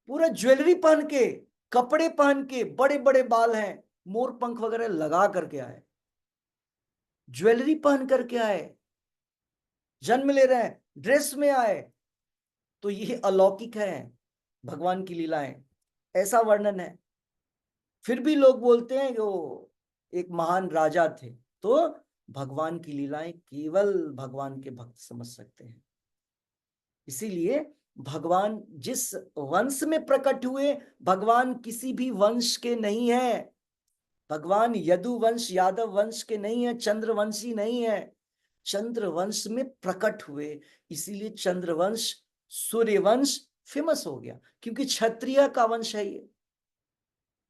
पूरा ज्वेलरी पहन के, कपड़े पहन के, बड़े बड़े बाल हैं, मोर पंख वगैरह लगा करके आए, ज्वेलरी पहन करके आए, जन्म ले रहे हैं, ड्रेस में आए। तो ये अलौकिक है भगवान की लीलाएं, ऐसा वर्णन है। फिर भी लोग बोलते हैं कि वो एक महान राजा थे। तो भगवान की लीलाएं केवल भगवान के भक्त समझ सकते हैं। इसीलिए भगवान जिस वंश में प्रकट हुए, भगवान किसी भी वंश के नहीं है। भगवान यदुवंश, यादव वंश के नहीं है, चंद्रवंशी नहीं है। चंद्रवंश में प्रकट हुए, इसीलिए चंद्रवंश, सूर्यवंश फेमस हो गया, क्योंकि क्षत्रिय का वंश है ये।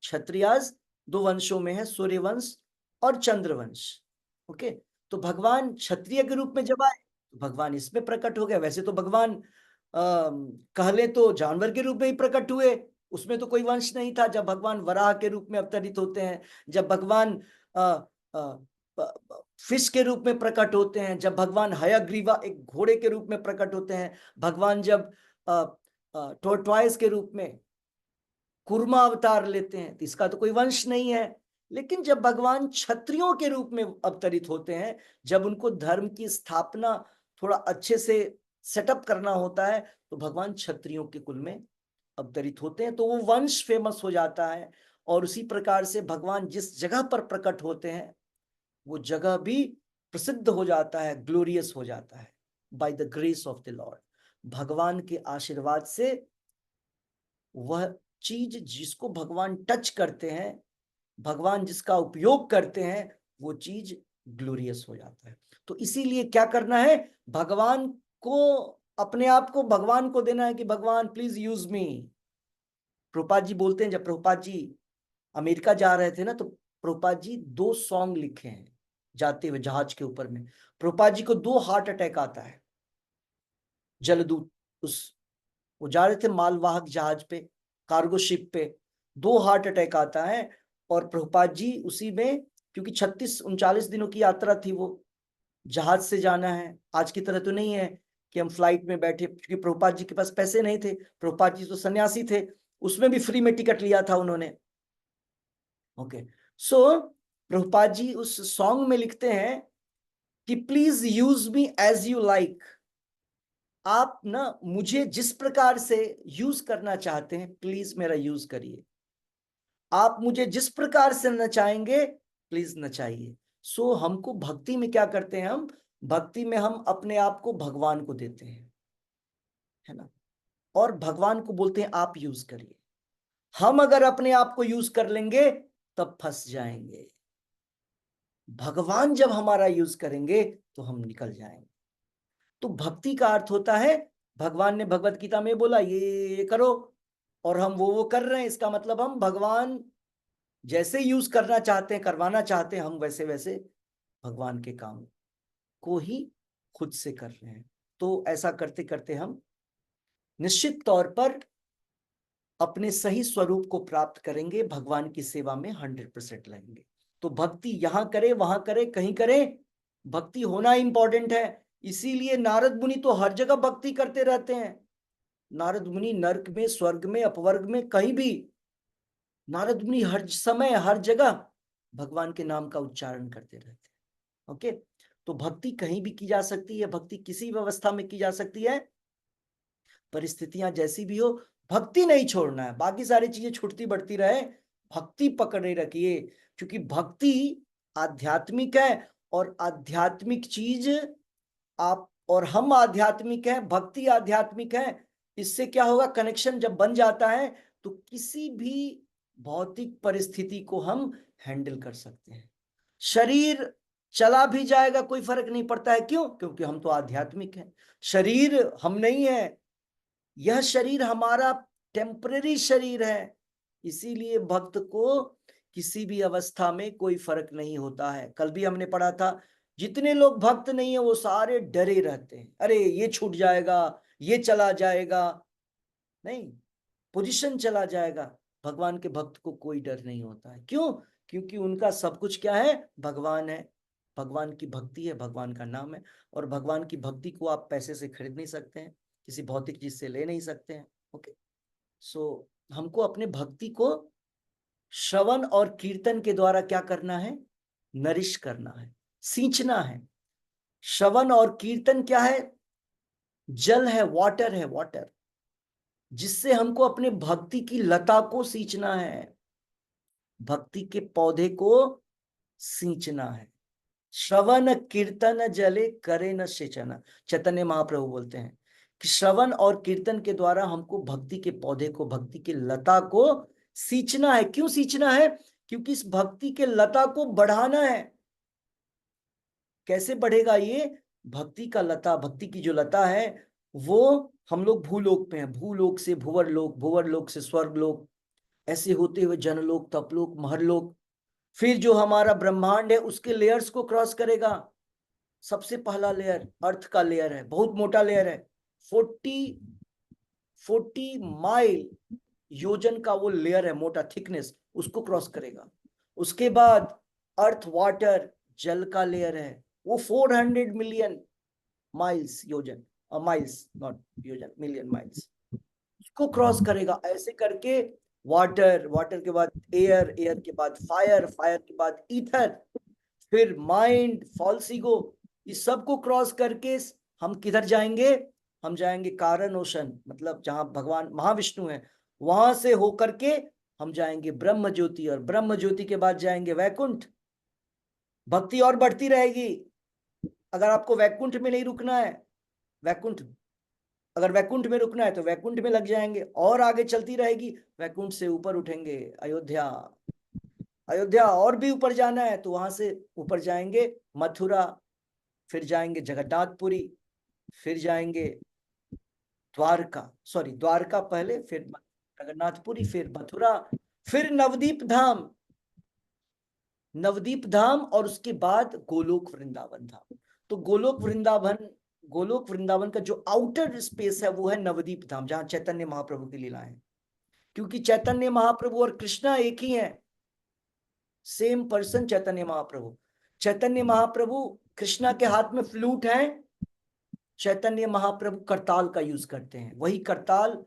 क्षत्रियाज 2 वंशों में है, सूर्यवंश और चंद्रवंश। ओके, तो भगवान क्षत्रिय के रूप में जब आए तो भगवान इसमें प्रकट हो गया। वैसे तो भगवान कहले तो जानवर के रूप में ही प्रकट हुए, उसमें तो कोई वंश नहीं था। जब भगवान वराह के रूप में अवतरित होते हैं, जब भगवान फिश के रूप में प्रकट होते हैं, जब भगवान हयग्रीवा एक घोड़े के रूप में प्रकट होते हैं, भगवान जब टोर्टॉइस के रूप में कुर्मा अवतार लेते हैं, तो इसका तो कोई वंश नहीं है। लेकिन जब भगवान क्षत्रियों के रूप में अवतरित होते हैं, जब उनको धर्म की स्थापना थोड़ा अच्छे से सेटअप करना होता है, तो भगवान क्षत्रियों के कुल में अवतरित होते हैं, तो वो वंश फेमस हो जाता है। और उसी प्रकार से भगवान जिस जगह पर प्रकट होते हैं वो जगह भी प्रसिद्ध हो जाता है, ग्लोरियस हो जाता है, by the grace of the Lord. भगवान के आशीर्वाद से वह चीज जिसको भगवान टच करते हैं, भगवान जिसका उपयोग करते हैं, वो चीज ग्लोरियस हो जाता है। तो इसीलिए क्या करना है, भगवान को, अपने आप को भगवान को देना है कि भगवान प्लीज यूज मी। प्रभुपाद जी बोलते हैं, जब प्रभुपाद जी अमेरिका जा रहे थे ना, तो प्रभुपाद जी 2 सॉन्ग लिखे हैं जाते हुए जहाज के ऊपर में। प्रभुपाद जी को 2 हार्ट अटैक आता है। जलदूत, उस वो जा रहे थे मालवाहक जहाज पे, कार्गो शिप पे, 2 हार्ट अटैक आता है। और प्रभुपाद जी उसी में, क्योंकि 36-39 दिनों की यात्रा थी, वो जहाज से जाना है, आज की तरह तो नहीं है कि हम फ्लाइट में बैठे, क्योंकि प्रभुपाद जी के पास पैसे नहीं थे। प्रभुपाद जी तो सन्यासी थे, उसमें भी फ्री में टिकट लिया था उन्होंने। ओके, सो प्रभुपाद जी उस सॉन्ग में लिखते हैं कि please use me as you like, आप ना मुझे जिस प्रकार से यूज करना चाहते हैं प्लीज मेरा यूज करिए, आप मुझे जिस प्रकार से नचाएंगे प्लीज नचाइए। सो हमको भक्ति में क्या करते हैं, हम भक्ति में हम अपने आप को भगवान को देते हैं, है ना, और भगवान को बोलते हैं आप यूज करिए। हम अगर अपने आप को यूज कर लेंगे तब फंस जाएंगे, भगवान जब हमारा यूज करेंगे तो हम निकल जाएंगे। तो भक्ति का अर्थ होता है, भगवान ने भगवत गीता में बोला ये करो और हम वो कर रहे हैं, इसका मतलब हम भगवान जैसे यूज करना चाहते हैं, करवाना चाहते हैं, हम वैसे वैसे भगवान के काम को ही खुद से कर रहे हैं। तो ऐसा करते करते हम निश्चित तौर पर अपने सही स्वरूप को प्राप्त करेंगे, भगवान की सेवा में 100% लगेंगे। तो भक्ति यहां करे वहां करे कहीं करें, भक्ति होना इंपॉर्टेंट है। इसीलिए नारद मुनि तो हर जगह भक्ति करते रहते हैं। नारद मुनि नरक में, स्वर्ग में, अपवर्ग में, कहीं भी नारद मुनि हर समय हर जगह भगवान के नाम का उच्चारण करते रहते हैं। ओके, तो भक्ति कहीं भी की जा सकती है, भक्ति किसी व्यवस्था में की जा सकती है, परिस्थितियां जैसी भी हो, भक्ति नहीं छोड़ना है। बाकी सारी चीजें छूटती बढ़ती रहे, भक्ति पकड़े रखिए, क्योंकि भक्ति आध्यात्मिक है और आध्यात्मिक चीज आप और हम आध्यात्मिक हैं, भक्ति आध्यात्मिक है। इससे क्या होगा, कनेक्शन जब बन जाता है तो किसी भी भौतिक परिस्थिति को हम हैंडल कर सकते हैं। शरीर चला भी जाएगा कोई फर्क नहीं पड़ता है, क्यों? क्योंकि हम तो आध्यात्मिक हैं। शरीर हम नहीं है, यह शरीर हमारा टेम्परेरी शरीर है। इसीलिए भक्त को किसी भी अवस्था में कोई फर्क नहीं होता है। कल भी हमने पढ़ा था, जितने लोग भक्त नहीं है वो सारे डरे रहते हैं, अरे ये छूट जाएगा, ये चला जाएगा, नहीं, पोजीशन चला जाएगा। भगवान के भक्त को कोई डर नहीं होता है, क्यों? क्योंकि उनका सब कुछ क्या है, भगवान है, भगवान की भक्ति है, भगवान का नाम है। और भगवान की भक्ति को आप पैसे से खरीद नहीं सकते हैं, किसी भौतिक चीज से ले नहीं सकते हैं। ओके, सो हमको अपने भक्ति को श्रवण और कीर्तन के द्वारा क्या करना है, नरिश करना है, सींचना है। श्रवण और कीर्तन क्या है, जल है, वाटर है, वाटर, जिससे हमको अपने भक्ति की लता को सींचना है, भक्ति के पौधे को सींचना है। श्रवण कीर्तन जले करे न सिंचन, चैतन्य महाप्रभु बोलते हैं कि श्रवण और कीर्तन के द्वारा हमको भक्ति के पौधे को, भक्ति के लता को सींचना है। क्यों सींचना है? क्योंकि इस भक्ति के लता को बढ़ाना है। कैसे बढ़ेगा ये? भक्ति का लता, भक्ति की जो लता है वो, हम लोग भूलोक पे हैं, भूलोक से भुवरलोक, भुवरलोक से स्वर्गलोक, ऐसे होते हुए जनलोक, तपलोक, महरलोक, फिर जो हमारा ब्रह्मांड है उसके लेयर्स को क्रॉस करेगा। सबसे पहला लेयर अर्थ का लेयर है, बहुत मोटा लेयर है, 40 माइल योजन का वो लेयर है, मोटा थिकनेस, उसको क्रॉस करेगा। उसके बाद अर्थ वाटर, जल का लेयर है, वो 400 मिलियन माइल्स, योजन, माइल्स नॉट योजन, मिलियन माइल्स, उसको क्रॉस करेगा। ऐसे करके वाटर, वाटर के बाद एयर, एयर के बाद फायर, फायर के बाद ईथर, फिर माइंड, फॉल्स ईगो, इस सब को क्रॉस करके हम किधर जाएंगे? हम जाएंगे कारण ओशन, मतलब जहां भगवान महाविष्णु है, वहां से होकर के हम जाएंगे ब्रह्म ज्योति, और ब्रह्म ज्योति के बाद जाएंगे वैकुंठ। भक्ति और बढ़ती रहेगी। अगर आपको वैकुंठ में नहीं रुकना है, वैकुंठ, अगर वैकुंठ में रुकना है तो वैकुंठ में लग जाएंगे, और आगे चलती रहेगी, वैकुंठ से ऊपर उठेंगे अयोध्या, अयोध्या और भी ऊपर जाना है तो वहां से ऊपर जाएंगे मथुरा, फिर जाएंगे जगन्नाथपुरी, फिर जाएंगे द्वारका, सॉरी द्वारका पहले, फिर जगन्नाथपुरी, फिर मथुरा, फिर नवदीप धाम, नवदीप धाम, और उसके बाद गोलोक वृंदावन धाम। तो गोलोक वृंदावन, गोलोक वृंदावन का जो आउटर स्पेस है वो है नवदीप धाम, जहां चैतन्य महाप्रभु की लीला है। क्योंकि चैतन्य महाप्रभु और कृष्णा एक ही है, सेम पर्सन चैतन्य महाप्रभु। चैतन्य महाप्रभु, कृष्णा के हाथ में फ्लूट है, चैतन्य महाप्रभु करताल का यूज करते हैं, वही करताल,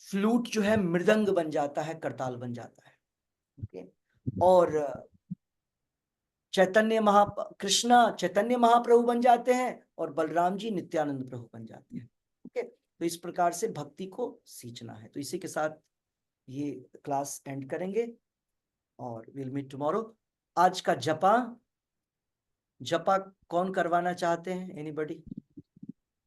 फ्लूट जो है मृदंग बन जाता है, करताल बन जाता है। ओके, और कृष्णा चैतन्य महाप्रभु बन जाते हैं और बलराम जी नित्यानंद प्रभु बन जाते हैं। ओके, तो इस प्रकार से भक्ति को सींचना है। तो इसी के साथ ये क्लास एंड करेंगे और विल मीट टुमारो। आज का जपा कौन करवाना चाहते हैं? एनीबॉडी?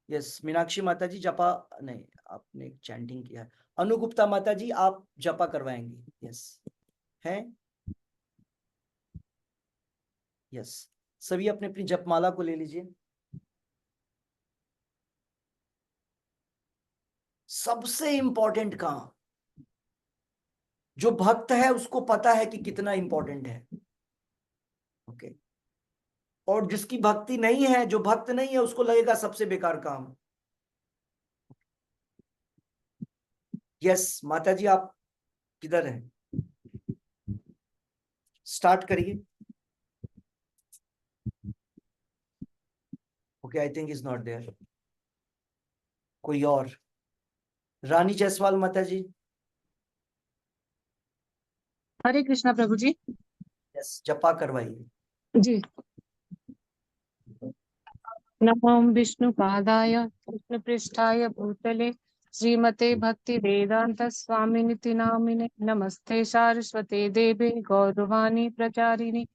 यस, मीनाक्षी माता जी जपा नहीं, आपने चैंटिंग किया है। अनुगुप्ता माता जी आप जपा करवाएंगे? यस है, यस। सभी अपनी अपनी जपमाला को ले लीजिए। सबसे इंपॉर्टेंट काम, जो भक्त है उसको पता है कि कितना इंपॉर्टेंट है। ओके, और जिसकी भक्ति नहीं है, जो भक्त नहीं है, उसको लगेगा सबसे बेकार काम। यस माता जी आप किधर हैं? स्टार्ट करिए। Okay, I think is not there. कोई और? रानी जायसवाल माता जी। हरे कृष्णा प्रभु जी। यस, जपा करवाइए जी। नमो विष्णु पादाय कृष्ण पृष्ठाय भूतले श्रीमते भक्ति वेदांत स्वामिनिति नामिने नमस्ते सारस्वते देवे गौरवाणी प्रचारिणी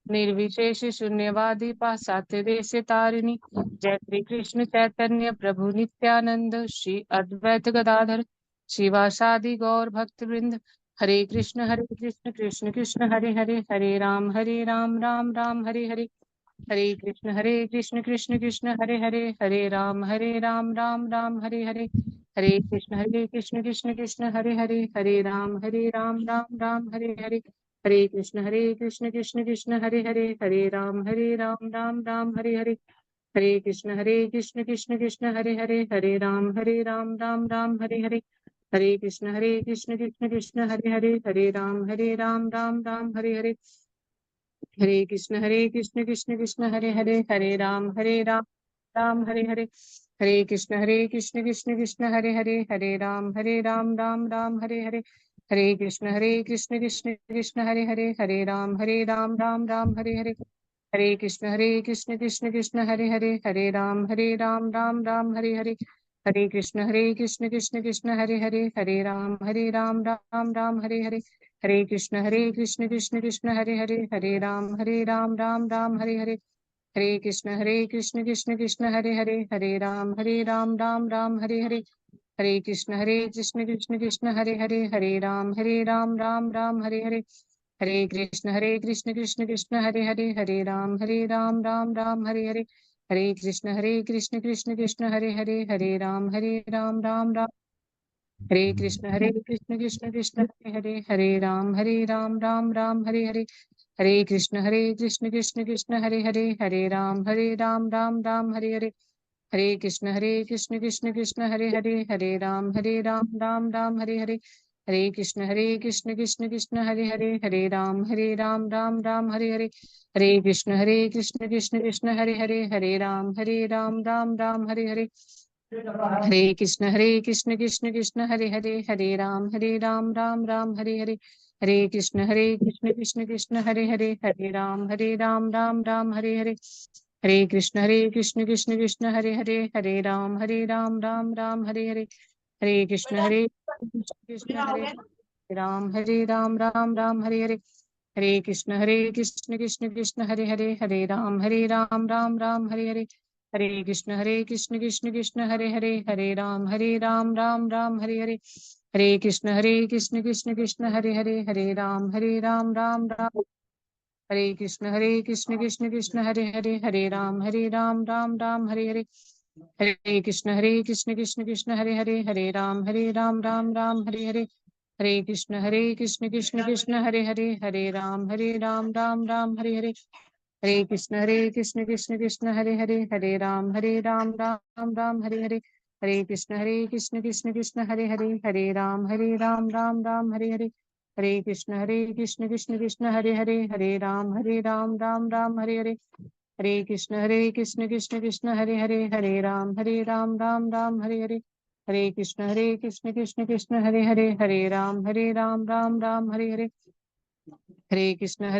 निर्विशेष शून्यवादी पाश्चात्य देश तारिणी जय श्री कृष्ण चैतन्य प्रभु नित्यानंद श्री अद्वैत गदाधर शिवासादि गौर भक्त वृंद हरे कृष्ण कृष्ण कृष्ण हरे हरे हरे राम राम राम हरे हरे हरे कृष्ण कृष्ण कृष्ण हरे हरे राम राम राम हरे हरे कृष्ण कृष्ण कृष्ण हरे राम राम हरे हरे कृष्ण कृष्ण हरे राम राम हरे कृष्ण कृष्ण हरे राम राम हरे कृष्ण कृष्ण हरे राम राम हरे कृष्ण कृष्ण हरे राम राम हरे कृष्ण कृष्ण हरे राम राम हरे कृष्ण कृष्ण हरे राम राम हरे कृष्ण कृष्ण हरे राम राम हरे कृष्ण कृष्ण हरे राम राम हरे कृष्ण कृष्ण कृष्ण हरे राम राम हरे कृष्ण कृष्ण हरे राम राम हरे कृष्ण कृष्ण कृष्ण हरे राम राम हरे कृष्ण कृष्ण हरे राम राम हरे कृष्ण कृष्ण कृष्ण हरे राम राम हरे कृष्ण कृष्ण हरे राम राम हरे कृष्ण कृष्ण कृष्ण हरे राम राम हरे कृष्ण कृष्ण कृष्ण हरे राम राम हरे कृष्ण कृष्ण कृष्ण हरे राम राम हरे कृष्ण कृष्ण कृष्ण हरे राम राम हरे कृष्ण कृष्ण कृष्ण हरे राम राम हरे कृष्ण कृष्ण कृष्ण हरे राम राम हरे कृष्ण कृष्ण कृष्ण हरे राम राम हरे कृष्ण कृष्ण हरे राम राम हरे कृष्ण कृष्ण कृष्ण हरे राम राम हरे कृष्ण कृष्ण कृष्ण हरे राम राम हरे कृष्ण कृष्ण कृष्ण हरे राम राम हरे कृष्ण कृष्ण कृष्ण हरे राम राम हरे कृष्ण कृष्ण कृष्ण हरे राम राम हरे कृष्ण कृष्ण कृष्ण हरे राम राम हरे कृष्ण कृष्ण कृष्ण हरे राम राम हरे कृष्ण कृष्ण कृष्ण हरे राम राम हरे कृष्ण कृष्ण कृष्ण हरे राम राम हरे कृष्ण कृष्ण कृष्ण हरे राम राम हरे कृष्ण कृष्ण कृष्ण हरे राम राम राम हरे कृष्ण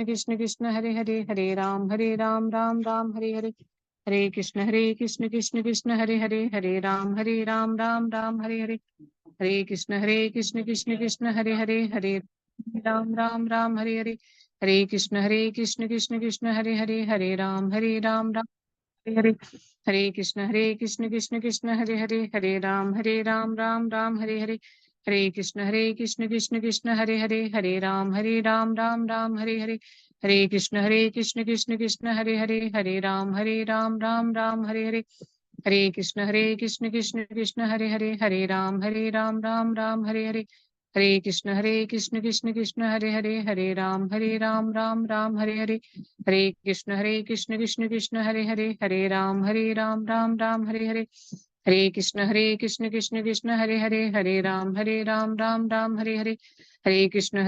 कृष्ण कृष्ण हरे हरे, हरे राम राम राम हरे हरे, हरे कृष्ण कृष्ण कृष्ण हरे हरे, हरे राम राम राम हरे हरे, हरे कृष्ण कृष्ण कृष्ण हरे हरे, हरे राम राम हरे हरे, हरे कृष्ण कृष्ण कृष्ण हरे हरे, हरे राम राम हरे हरे, हरे कृष्ण कृष्ण कृष्ण हरे हरे, हरे राम राम राम हरे हरे, हरे कृष्ण कृष्ण कृष्ण हरे हरे, हरे राम राम राम हरे हरे, हरे कृष्ण कृष्ण कृष्ण हरे हरे, हरे राम राम राम हरे हरे, हरे कृष्ण कृष्ण कृष्ण हरे हरे, हरे राम राम राम हरे हरे, हरे कृष्ण कृष्ण कृष्ण हरे हरे, हरे राम राम राम हरे हरे, हरे कृष्ण कृष्ण कृष्ण हरे हरे, हरे राम राम राम हरे हरे, हरे कृष्ण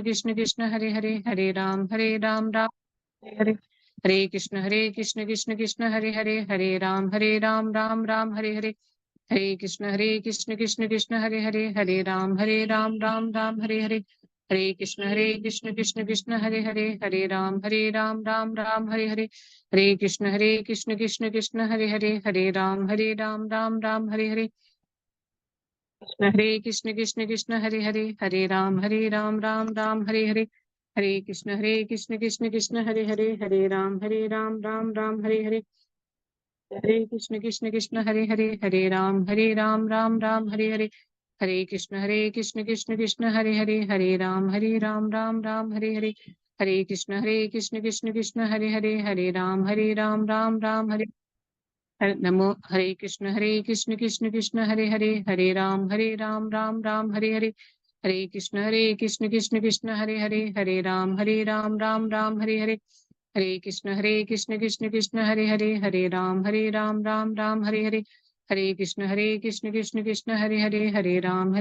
कृष्ण कृष्ण हरे हरे, हरे राम राम राम हरे हरे, हरे कृष्ण कृष्ण कृष्ण हरे हरे, हरे राम राम हरे हरे, हरे कृष्ण कृष्ण कृष्ण हरे हरे, हरे राम राम राम हरे हरे, हरे कृष्ण कृष्ण कृष्ण हरे हरे, हरे राम राम राम हरे हरे, हरे कृष्ण कृष्ण कृष्ण हरे हरे, हरे राम राम राम हरे हरे, हरे कृष्ण कृष्ण कृष्ण हरे हरे, हरे राम राम राम हरे हरे, कृष्ण कृष्ण कृष्ण हरे हरे, हरे राम राम राम हरे हरे, हरे कृष्ण कृष्ण कृष्ण हरे हरे, हरे राम राम राम हरे हरे, हरे कृष्ण कृष्ण हरे हरे, हरे राम राम राम हरे हरे, हरे कृष्ण कृष्ण कृष्ण हरे हरे, हरे राम राम राम हरे हरे, हरे कृष्ण कृष्ण कृष्ण हरे हरे, हरे राम राम राम हरे, नमो हरे कृष्ण कृष्ण कृष्ण हरे हरे, हरे राम राम राम हरे हरे, हरे कृष्ण कृष्ण कृष्ण हरे हरे, हरे राम राम राम हरे हरे, हरे कृष्ण कृष्ण कृष्ण हरे हरे, हरे राम राम राम हरे हरे, हरे कृष्ण कृष्ण कृष्ण हरे हरे, हरे राम राम राम हरे हरे, हरे कृष्ण कृष्ण कृष्ण हरे हरे,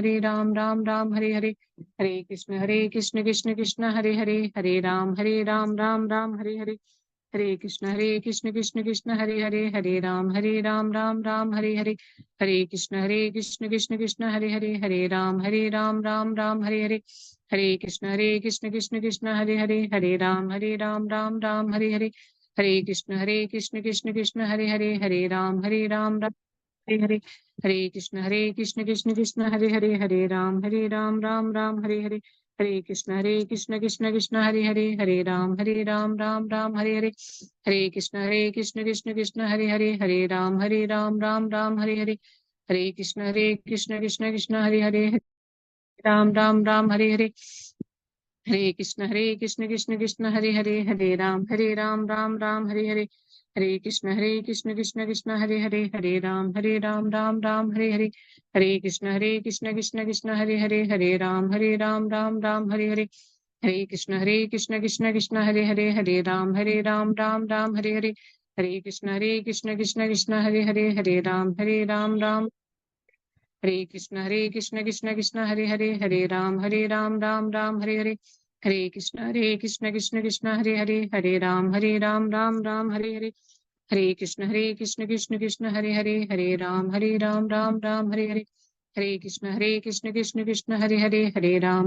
हरे राम राम राम हरे हरे, हरे कृष्ण कृष्ण कृष्ण हरे हरे, हरे राम राम राम हरे हरे, हरे कृष्ण कृष्ण कृष्ण हरे हरे, हरे राम राम राम हरे हरे, हरे कृष्ण कृष्ण कृष्ण हरे हरे, हरे राम राम राम हरे हरे, हरे कृष्ण कृष्ण कृष्ण हरे हरे, हरे राम राम हरे हरे, हरे कृष्ण कृष्ण कृष्ण हरे हरे, हरे राम राम राम हरे हरे, हरे कृष्ण कृष्ण कृष्ण हरे हरे, हरे राम राम राम हरे हरे, हरे कृष्ण कृष्ण कृष्ण हरे हरे, हरे राम राम राम हरे हरे, हरे कृष्ण कृष्ण कृष्ण हरे हरे, राम राम हरे हरे, हरे कृष्ण कृष्ण कृष्ण हरे हरे, हरे राम राम राम हरे हरे, हरे कृष्ण कृष्ण कृष्ण हरे हरे, हरे राम राम राम हरे हरे, हरे कृष्ण कृष्ण कृष्ण हरे हरे, हरे राम राम राम हरे हरे, हरे कृष्ण कृष्ण कृष्ण हरे हरे, हरे राम राम राम हरे हरे, हरे कृष्ण कृष्ण कृष्ण हरे हरे, हरे राम राम हरे कृष्ण कृष्ण कृष्ण हरे हरे, हरे राम राम राम हरे हरे, हरे कृष्ण कृष्ण कृष्ण हरे हरे, हरे राम राम राम हरे हरे, हरे कृष्ण कृष्ण कृष्ण हरे हरे, हरे राम राम राम हरे हरे, हरे कृष्ण कृष्ण कृष्ण हरे हरे, हरे राम राम राम हरे हरे, हरे कृष्ण कृष्ण कृष्ण हरे हरे, हरे राम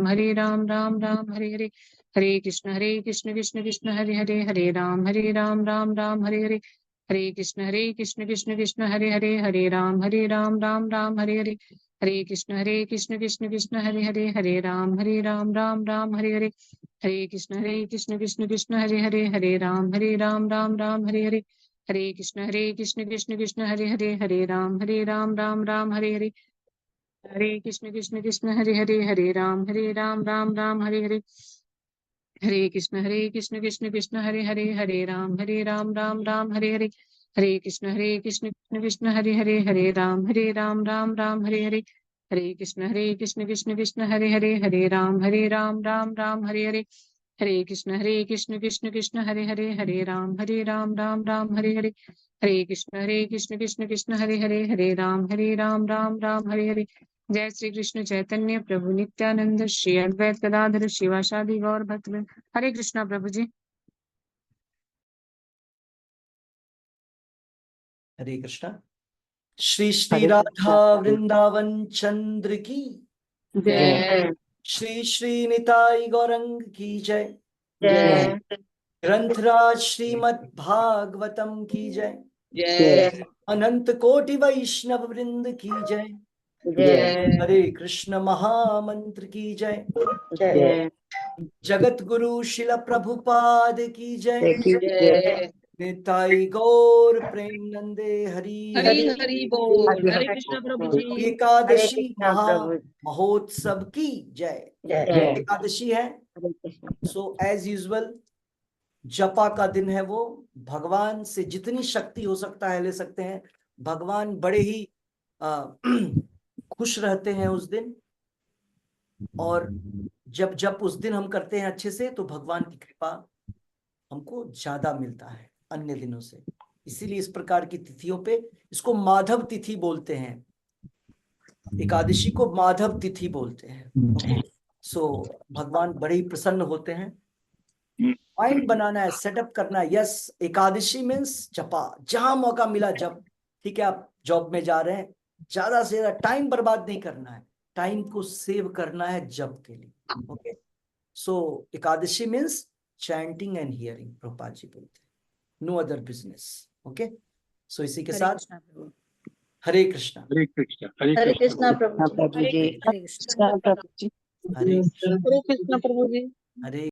राम राम हरे हरे, हरे कृष्ण कृष्ण कृष्ण हरे हरे, हरे राम राम राम हरे हरे, हरे कृष्ण कृष्ण कृष्ण हरे हरे, हरे राम राम राम हरे हरे, हरे कृष्ण कृष्ण कृष्ण हरे हरे, हरे राम राम राम हरे हरे, हरे कृष्ण कृष्ण कृष्ण हरे हरे, हरे राम राम राम हरे हरे, हरे कृष्ण कृष्ण हरे हरे, हरे राम राम हरे हरे, हरे कृष्ण कृष्ण कृष्ण हरे हरे, हरे राम राम राम हरे हरे, हरे कृष्ण कृष्ण कृष्ण हरे हरे, हरे राम राम हरे हरे, हरे कृष्ण कृष्ण कृष्ण हरे हरे, हरे राम राम हरे हरे, हरे कृष्ण कृष्ण कृष्ण हरे हरे, हरे राम राम हरे हरे, हरे कृष्ण कृष्ण कृष्ण हरे हरे, हरे राम राम हरे हरे, जय श्री कृष्ण चैतन्य प्रभु नित्यानंद श्री अद्वैत गदाधर शिवासादि गौर भक्त, हरे कृष्णा प्रभु जी। हरे कृष्णा। श्री श्री हरे राधा कृष्णा। वृंदावन चंद्र की जय। श्री श्री निताई गौरंग की जय। जय ग्रंथराज श्रीमद् भागवतम की जय। जय अनंत कोटि वैष्णव वृंद की जय। जय हरे कृष्ण महामंत्र की जय। जय जगत गुरु शिल प्रभुपाद की जय। जय निताई गौर प्रेमानंदे हरि हरी हरी बोल। हरे कृष्णा प्रभु जी। एकादशी हरे कृष्णा प्रभु। महोत्सव की जय। जय एकादशी है, हरे कृष्ण। सो एज यूजुअल जपा का दिन है। वो भगवान से जितनी शक्ति हो सकता है ले सकते हैं। भगवान बड़े ही खुश रहते हैं उस दिन, और जब जब उस दिन हम करते हैं अच्छे से तो भगवान की कृपा हमको ज्यादा मिलता है अन्य दिनों से। इसीलिए इस प्रकार की तिथियों पे इसको माधव तिथि बोलते हैं। एकादशी को माधव तिथि बोलते हैं। ओके, सो भगवान बड़े ही प्रसन्न होते हैं। माइंड बनाना है, सेटअप करना है। यस, एकादशी मीन्स जपा, जहां मौका मिला जप। ठीक है, आप जॉब में जा रहे हैं, ज्यादा से ज्यादा टाइम बर्बाद नहीं करना है, टाइम को सेव करना है जप के लिए। Okay, so Ekadashi means chanting and hearing, Prabhupada ji बोलते हैं, no other business. Okay, so इसी के हरे साथ कृष्णा प्रभु। हरे कृष्णा। हरे कृष्णा प्रभु जी। हरे कृष्णा। कृष्णा प्रभु जी। हरे हरे कृष्णा प्रभु जी। हरे